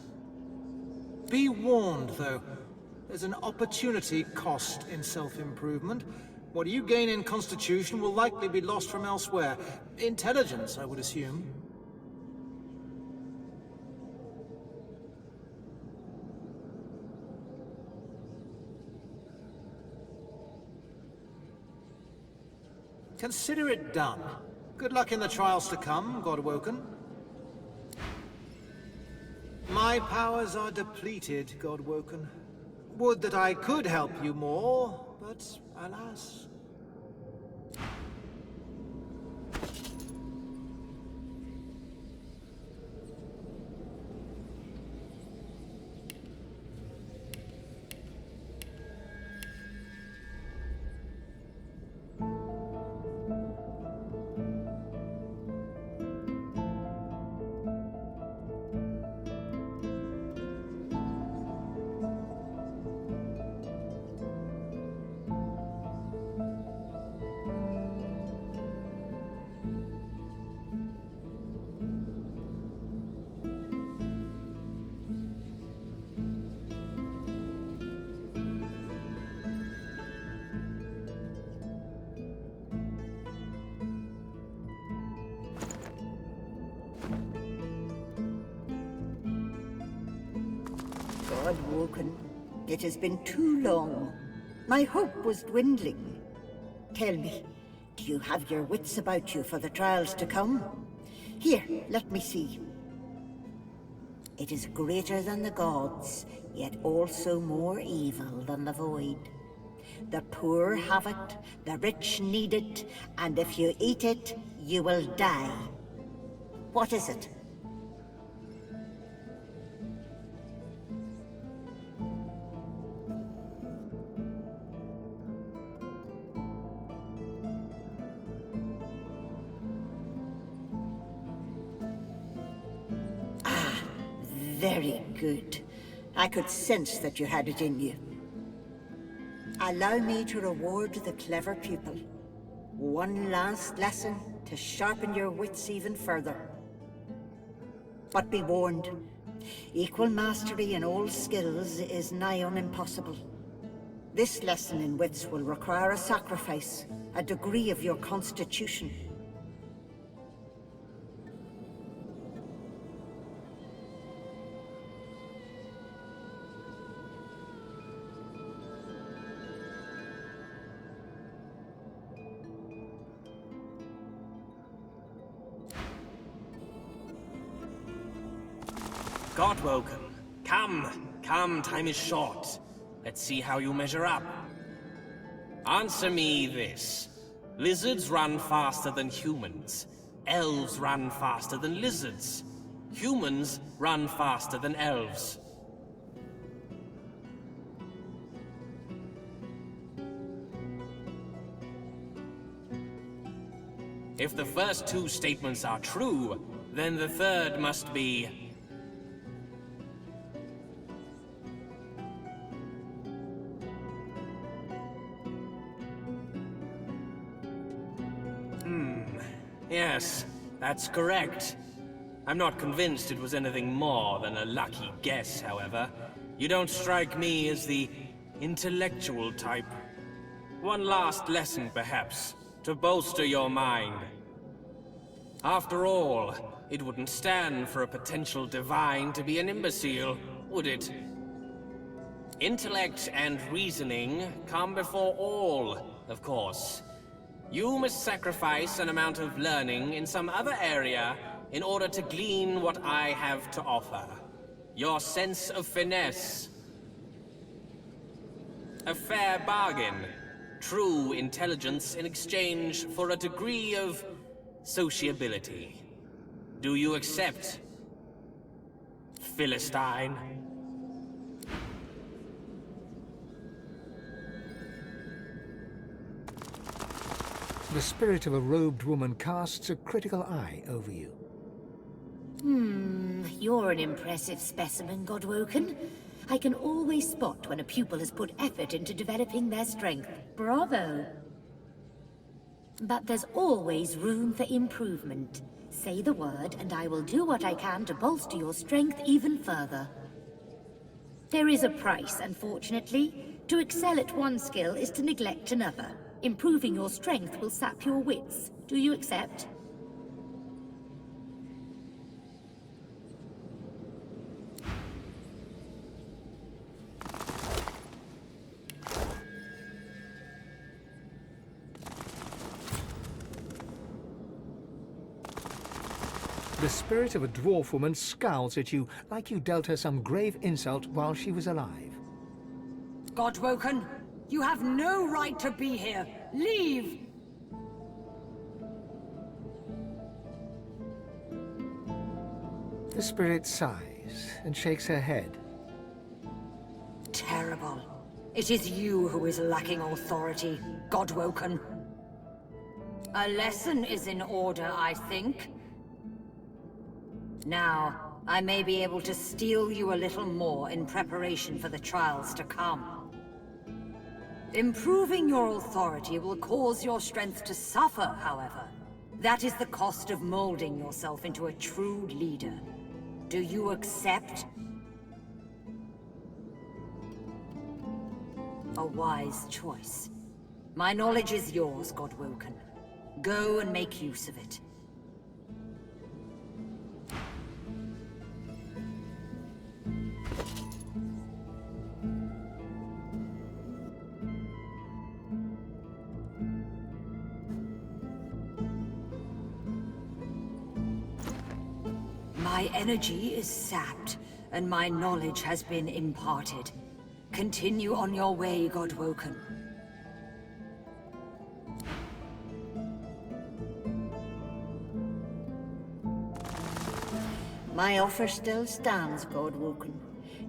Be warned, though. There's an opportunity cost in self-improvement. What you gain in Constitution will likely be lost from elsewhere. Intelligence, I would assume. Consider it done. Good luck in the trials to come, God-woken. My powers are depleted, God-woken. Would that I could help you more, but alas. God-woken. It has been too long. My hope was dwindling. Tell me, do you have your wits about you for the trials to come? Here, let me see. It is greater than the gods, yet also more evil than the void. The poor have it, the rich need it, and if you eat it, you will die. What is it? Very good. I could sense that you had it in you. Allow me to reward the clever pupil. One last lesson to sharpen your wits even further. But be warned, equal mastery in all skills is nigh on impossible. This lesson in wits will require a sacrifice, a degree of your constitution. Godwoken. Come, time is short. Let's see how you measure up. Answer me this. Lizards run faster than humans. Elves run faster than lizards. Humans run faster than elves. If the first two statements are true, then the third must be... Yes, that's correct. I'm not convinced it was anything more than a lucky guess, however. You don't strike me as the intellectual type. One last lesson, perhaps, to bolster your mind. After all, it wouldn't stand for a potential divine to be an imbecile, would it? Intellect and reasoning come before all, of course. You must sacrifice an amount of learning in some other area in order to glean what I have to offer. Your sense of finesse. A fair bargain. True intelligence in exchange for a degree of sociability. Do you accept, Philistine? The spirit of a robed woman casts a critical eye over you. You're an impressive specimen, Godwoken. I can always spot when a pupil has put effort into developing their strength. Bravo! But there's always room for improvement. Say the word, and I will do what I can to bolster your strength even further. There is a price, unfortunately. To excel at one skill is to neglect another. Improving your strength will sap your wits. Do you accept? The spirit of a dwarf woman scowls at you like you dealt her some grave insult while she was alive. Godwoken, you have no right to be here. Leave! The spirit sighs and shakes her head. Terrible. It is you who is lacking authority, Godwoken. A lesson is in order, I think. Now, I may be able to steel you a little more in preparation for the trials to come. Improving your authority will cause your strength to suffer, however. That is the cost of molding yourself into a true leader. Do you accept? A wise choice. My knowledge is yours, Godwoken. Go and make use of it. My energy is sapped, and my knowledge has been imparted. Continue on your way, Godwoken. My offer still stands, Godwoken.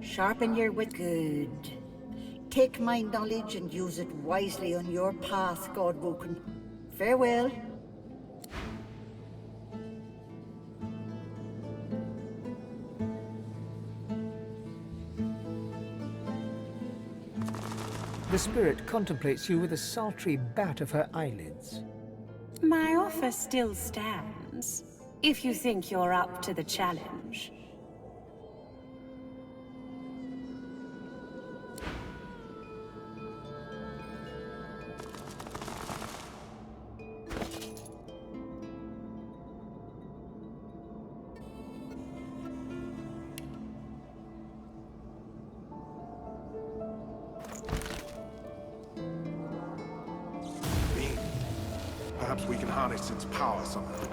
Sharpen your wit. Good. Take my knowledge and use it wisely on your path, Godwoken. Farewell. The spirit contemplates you with a sultry bat of her eyelids. My offer still stands, if you think you're up to the challenge. Perhaps we can harness its power somehow.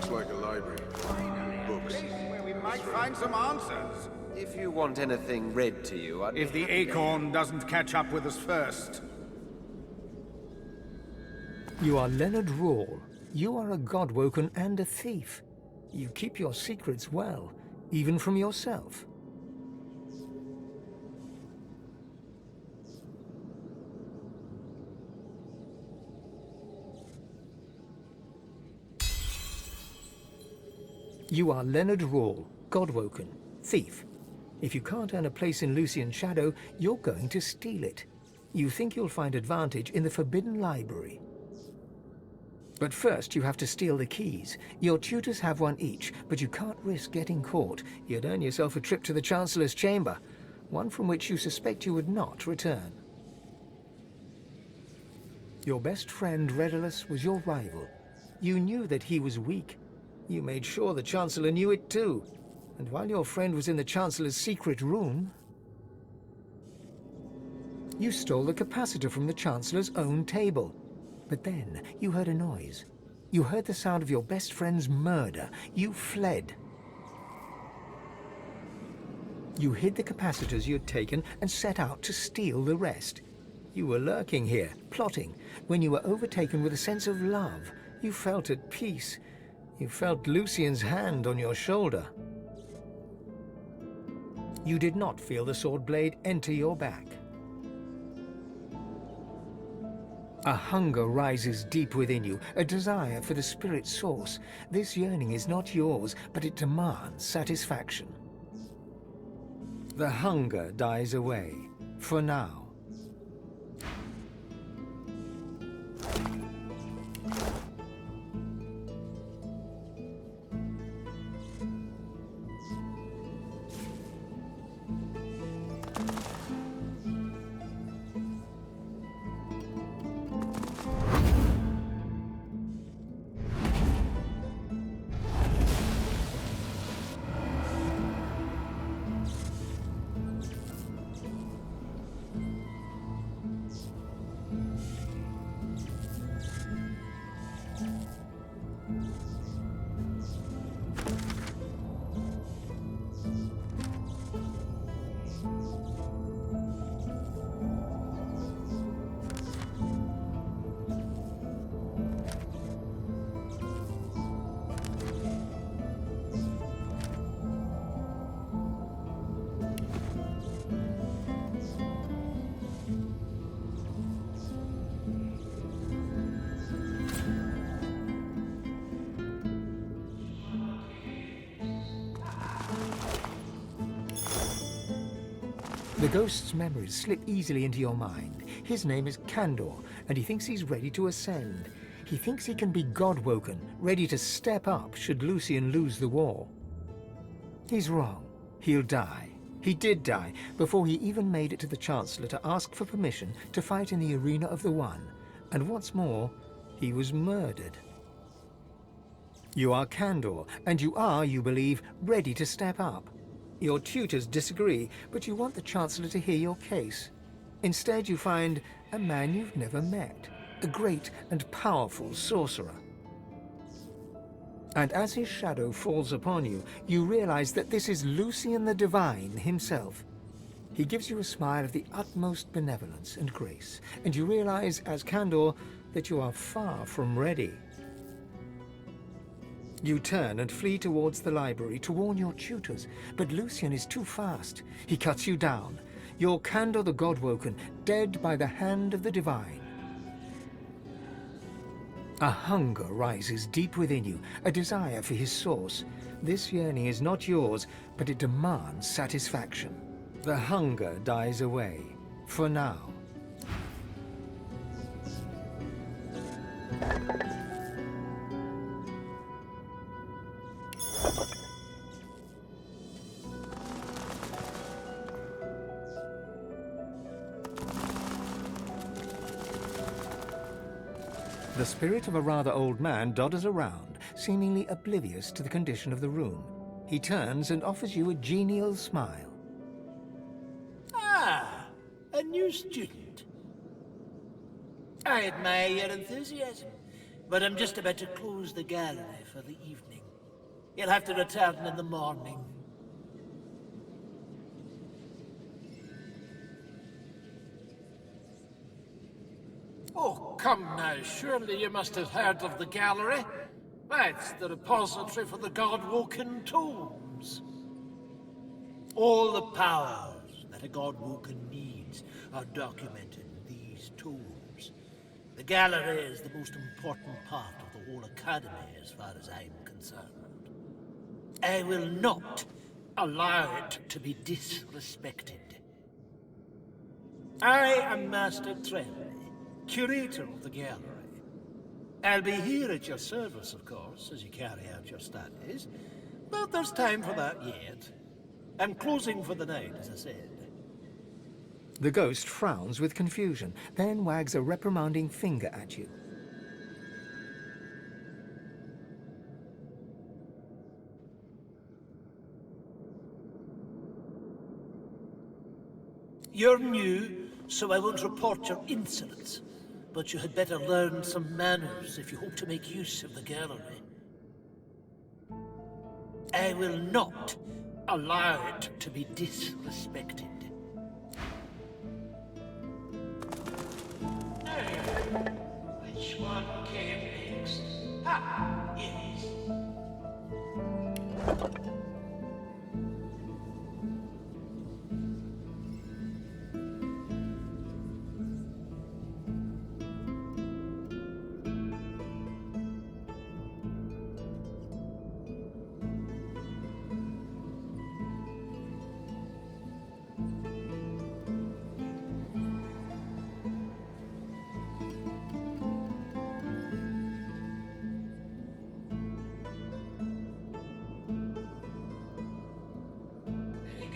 Looks like a library. Books. Where we might find some answers. If you want anything read to you, I'd If the acorn doesn't catch up with us first. You are Leonard Rawle. You are a godwoken and a thief. You keep your secrets well, even from yourself. You are Leonard Rawle, godwoken, thief. If you can't earn a place in Lucian's shadow, you're going to steal it. You think you'll find advantage in the Forbidden Library. But first you have to steal the keys. Your tutors have one each, but you can't risk getting caught. You'd earn yourself a trip to the Chancellor's chamber, one from which you suspect you would not return. Your best friend, Redulus, was your rival. You knew that he was weak. You made sure the Chancellor knew it too. And while your friend was in the Chancellor's secret room, you stole the capacitor from the Chancellor's own table. But then you heard a noise. You heard the sound of your best friend's murder. You fled. You hid the capacitors you had taken and set out to steal the rest. You were lurking here, plotting, when you were overtaken with a sense of love. You felt at peace. You felt Lucian's hand on your shoulder. You did not feel the sword blade enter your back. A hunger rises deep within you, a desire for the spirit source. This yearning is not yours, but it demands satisfaction. The hunger dies away, for now. The ghost's memories slip easily into your mind. His name is Candor, and he thinks he's ready to ascend. He thinks he can be godwoken, ready to step up should Lucian lose the war. He's wrong. He'll die. He did die before he even made it to the Chancellor to ask for permission to fight in the Arena of the One. And what's more, he was murdered. You are Candor, and you are, you believe, ready to step up. Your tutors disagree, but you want the Chancellor to hear your case. Instead, you find a man you've never met, a great and powerful sorcerer. And as his shadow falls upon you, you realize that this is Lucian the Divine himself. He gives you a smile of the utmost benevolence and grace, and you realize, as Candor, that you are far from ready. You turn and flee towards the library to warn your tutors, but Lucian is too fast. He cuts you down. You're Candor the Godwoken, dead by the hand of the Divine. A hunger rises deep within you, a desire for his source. This yearning is not yours, but it demands satisfaction. The hunger dies away, for now. The spirit of a rather old man dodders around, seemingly oblivious to the condition of the room. He turns and offers you a genial smile. Ah, a new student. I admire your enthusiasm. but I'm just about to close the gallery for the evening. You'll have to return in the morning. Oh, come now, surely you must have heard of the gallery. That's the repository for the God-woken tomes. All the powers that a God-woken needs are documented in these tomes. The gallery is the most important part of the whole Academy as far as I'm concerned. I will not allow it to be disrespected. I am Master Tremblay, curator of the gallery. I'll be here at your service, of course, as you carry out your studies, but there's time for that yet. I'm closing for the night, as I said. The ghost frowns with confusion, then wags a reprimanding finger at you. You're new, so I won't report your insolence. But you had better learn some manners if you hope to make use of the gallery. I will not allow it to be disrespected. Now, which one came next? Ah, yes.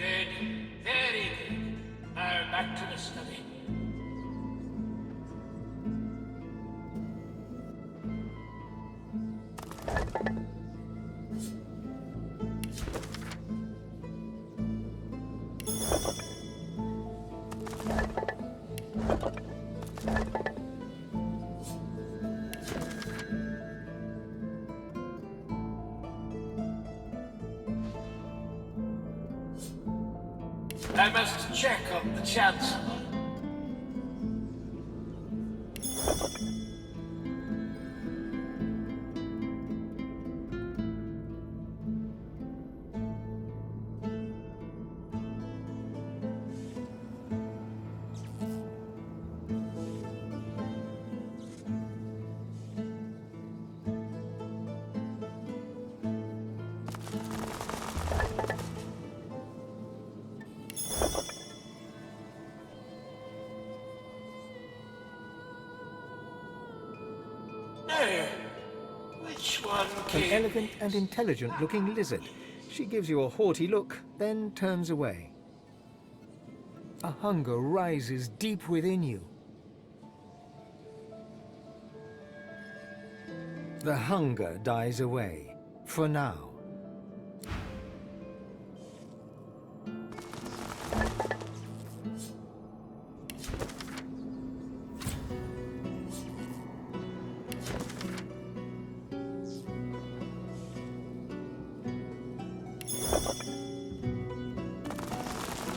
Very good. Now back to the study. I must check on the Chancellor. Which one An elegant and intelligent-looking lizard. She gives you a haughty look, then turns away. A hunger rises deep within you. The hunger dies away, for now.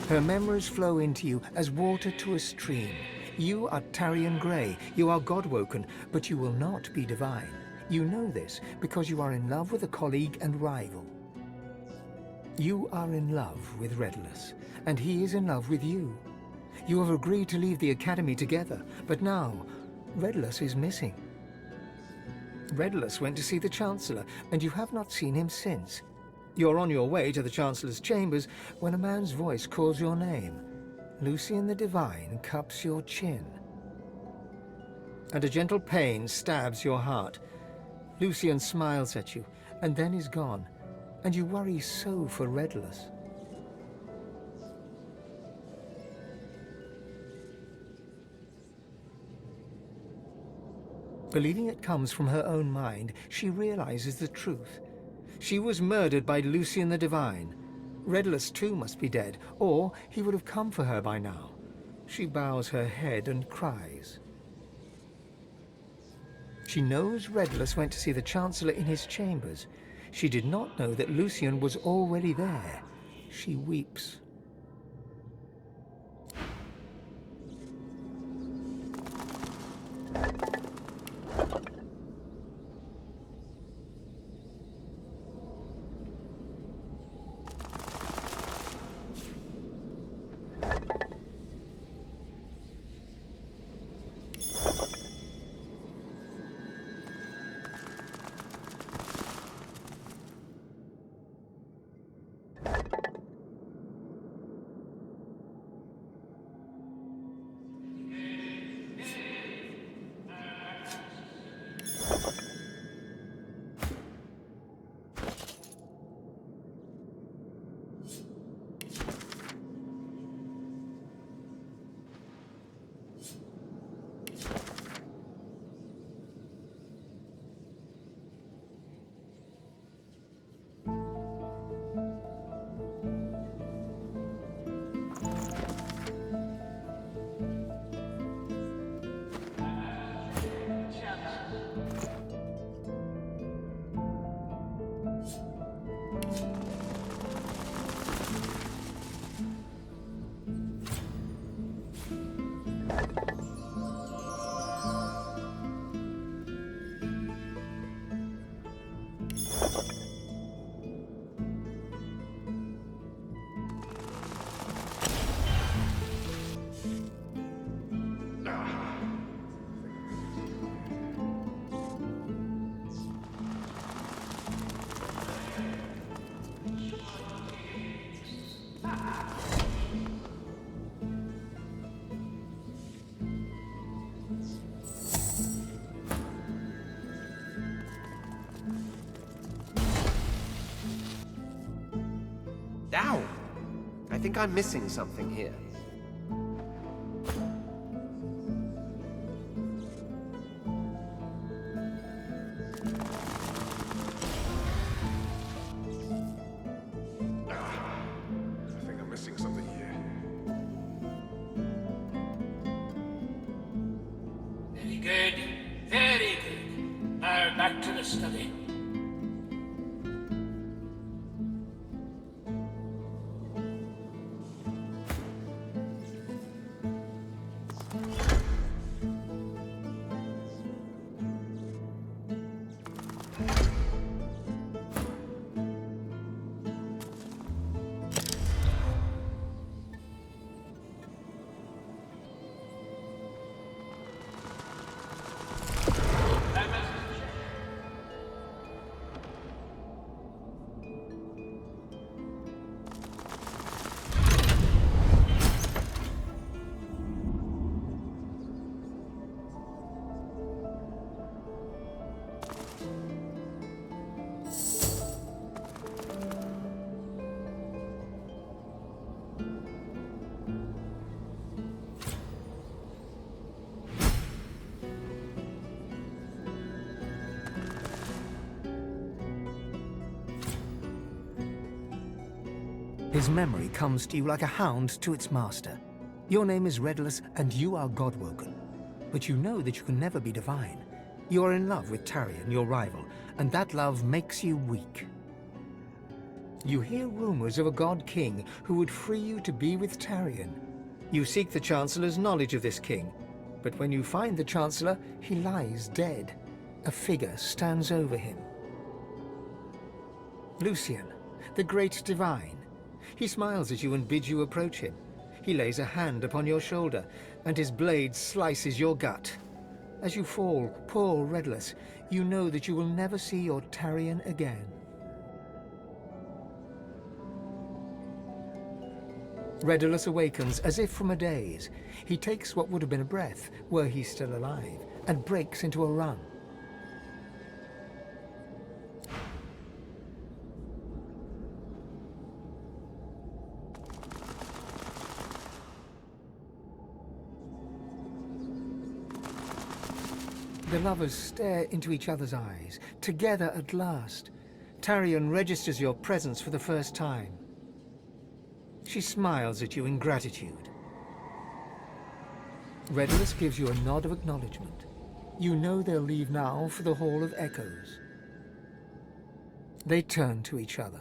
Her memories flow into you as water to a stream. You are Tarian Grey, you are God-woken, but you will not be divine. You know this because you are in love with a colleague and rival. You are in love with Redulus, and he is in love with you. You have agreed to leave the Academy together, but now Redulus is missing. Redulus went to see the Chancellor, and you have not seen him since. You're on your way to the Chancellor's chambers when a man's voice calls your name. Lucian the Divine cups your chin. And a gentle pain stabs your heart. Lucian smiles at you, and then is gone, and you worry so for Redulus. Believing it comes from her own mind, she realizes the truth. She was murdered by Lucian the Divine. Redulus too must be dead, or he would have come for her by now. She bows her head and cries. She knows Redless went to see the Chancellor in his chambers. She did not know that Lucian was already there. She weeps. Ow! I think I'm missing something here. I think I'm missing something here. Very good. Very good. Now back to the study. His memory comes to you like a hound to its master. Your name is Redless, and you are God-woken. But you know that you can never be divine. You are in love with Tarion, your rival, and that love makes you weak. You hear rumors of a god-king who would free you to be with Tarion. You seek the Chancellor's knowledge of this king, but when you find the Chancellor, he lies dead. A figure stands over him. Lucian, the great divine. He smiles at you and bids you approach him. He lays a hand upon your shoulder, and his blade slices your gut. As you fall, poor Redless, you know that you will never see your Tarion again. Redless awakens as if from a daze. He takes what would have been a breath, were he still alive, and breaks into a run. The lovers stare into each other's eyes, together at last. Tarion registers your presence for the first time. She smiles at you in gratitude. Redless gives you a nod of acknowledgement. You know they'll leave now for the Hall of Echoes. They turn to each other.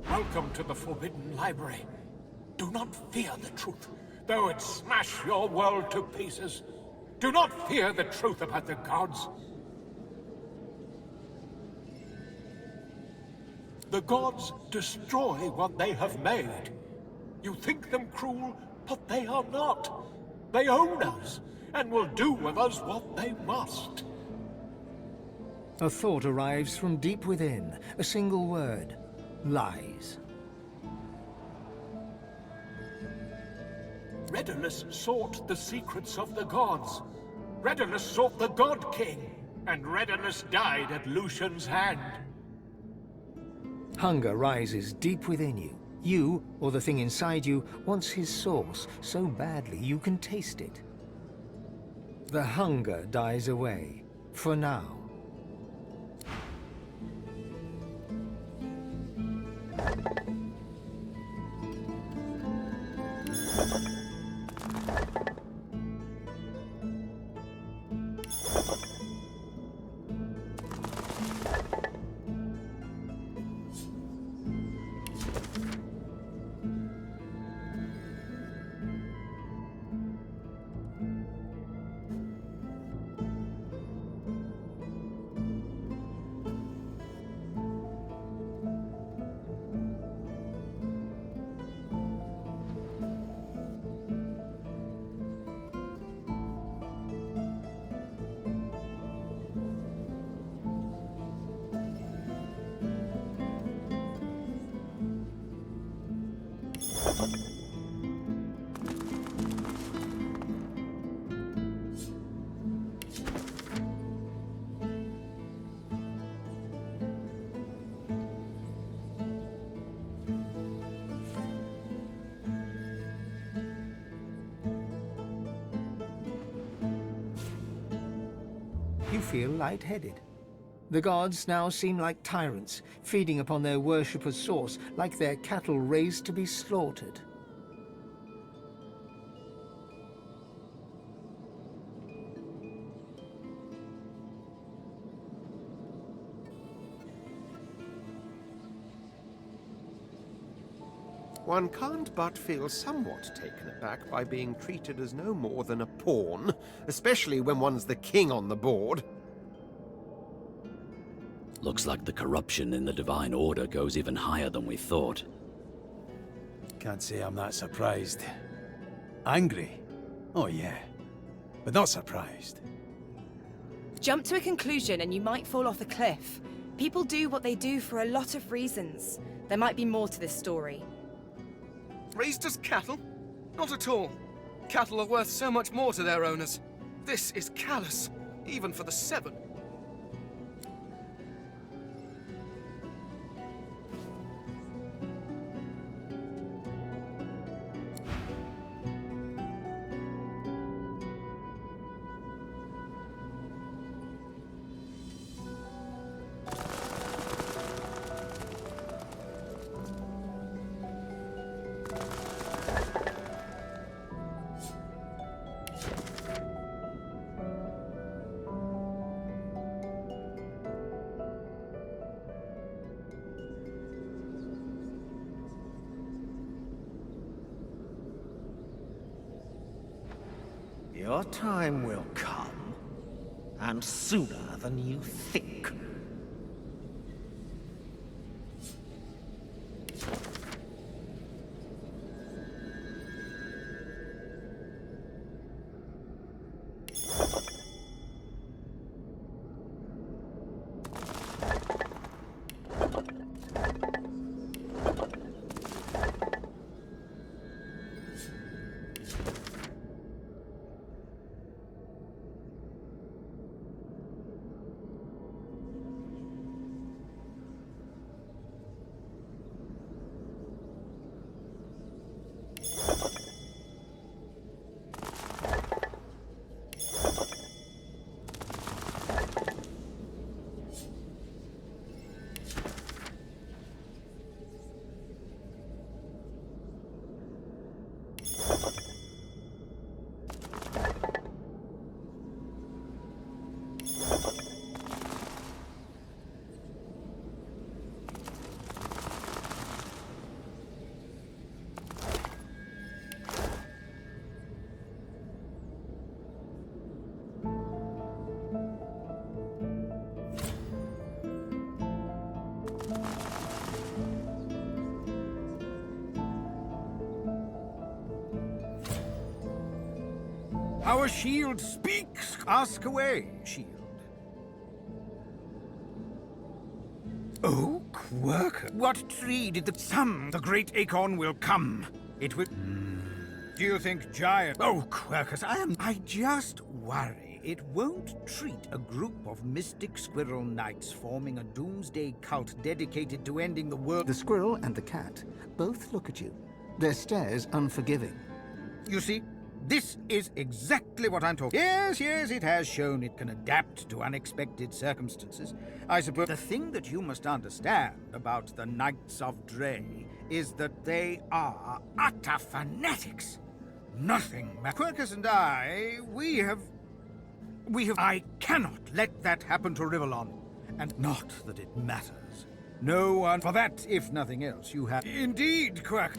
Welcome to the Forbidden Library. Do not fear the truth, though it smash your world to pieces. Do not fear the truth about the gods. The gods destroy what they have made. You think them cruel, but they are not. They own us, and will do with us what they must. A thought arrives from deep within, a single word. Lies. Redulus sought the secrets of the gods. Redulus sought the God King, and Redulus died at Lucian's hand. Hunger rises deep within you. You, or the thing inside you, wants his source so badly you can taste it. The hunger dies away, for now. You feel lightheaded. The gods now seem like tyrants, feeding upon their worshipper's source, like their cattle raised to be slaughtered. One can't but feel somewhat taken aback by being treated as no more than a pawn, especially when one's the king on the board. Looks like the corruption in the Divine Order goes even higher than we thought. Can't say I'm that surprised. Angry? Oh yeah. But not surprised. Jump to a conclusion and you might fall off a cliff. People do what they do for a lot of reasons. There might be more to this story. Raised as cattle? Not at all. Cattle are worth so much more to their owners. This is callous, even for the Seven. Your time will come, and sooner than you think. Our shield speaks. Ask away, shield. Oh, Quirker. What tree did the sun? The great acorn will come. It will... Do you think giant... Oh, Quirkus, I just worry it won't treat a group of mystic squirrel knights forming a doomsday cult dedicated to ending the world... The squirrel and the cat both look at you, their stares unforgiving. You see, this is exactly what I'm talking... Yes, it has shown it can adapt to unexpected circumstances. I suppose the thing that you must understand about the Knights of Dre is that they are utter fanatics. Nothing. Quirkus and we have... I cannot let that happen to Rivellon. And not that it matters. No one... For that, if nothing else, you have... Indeed, Quirk.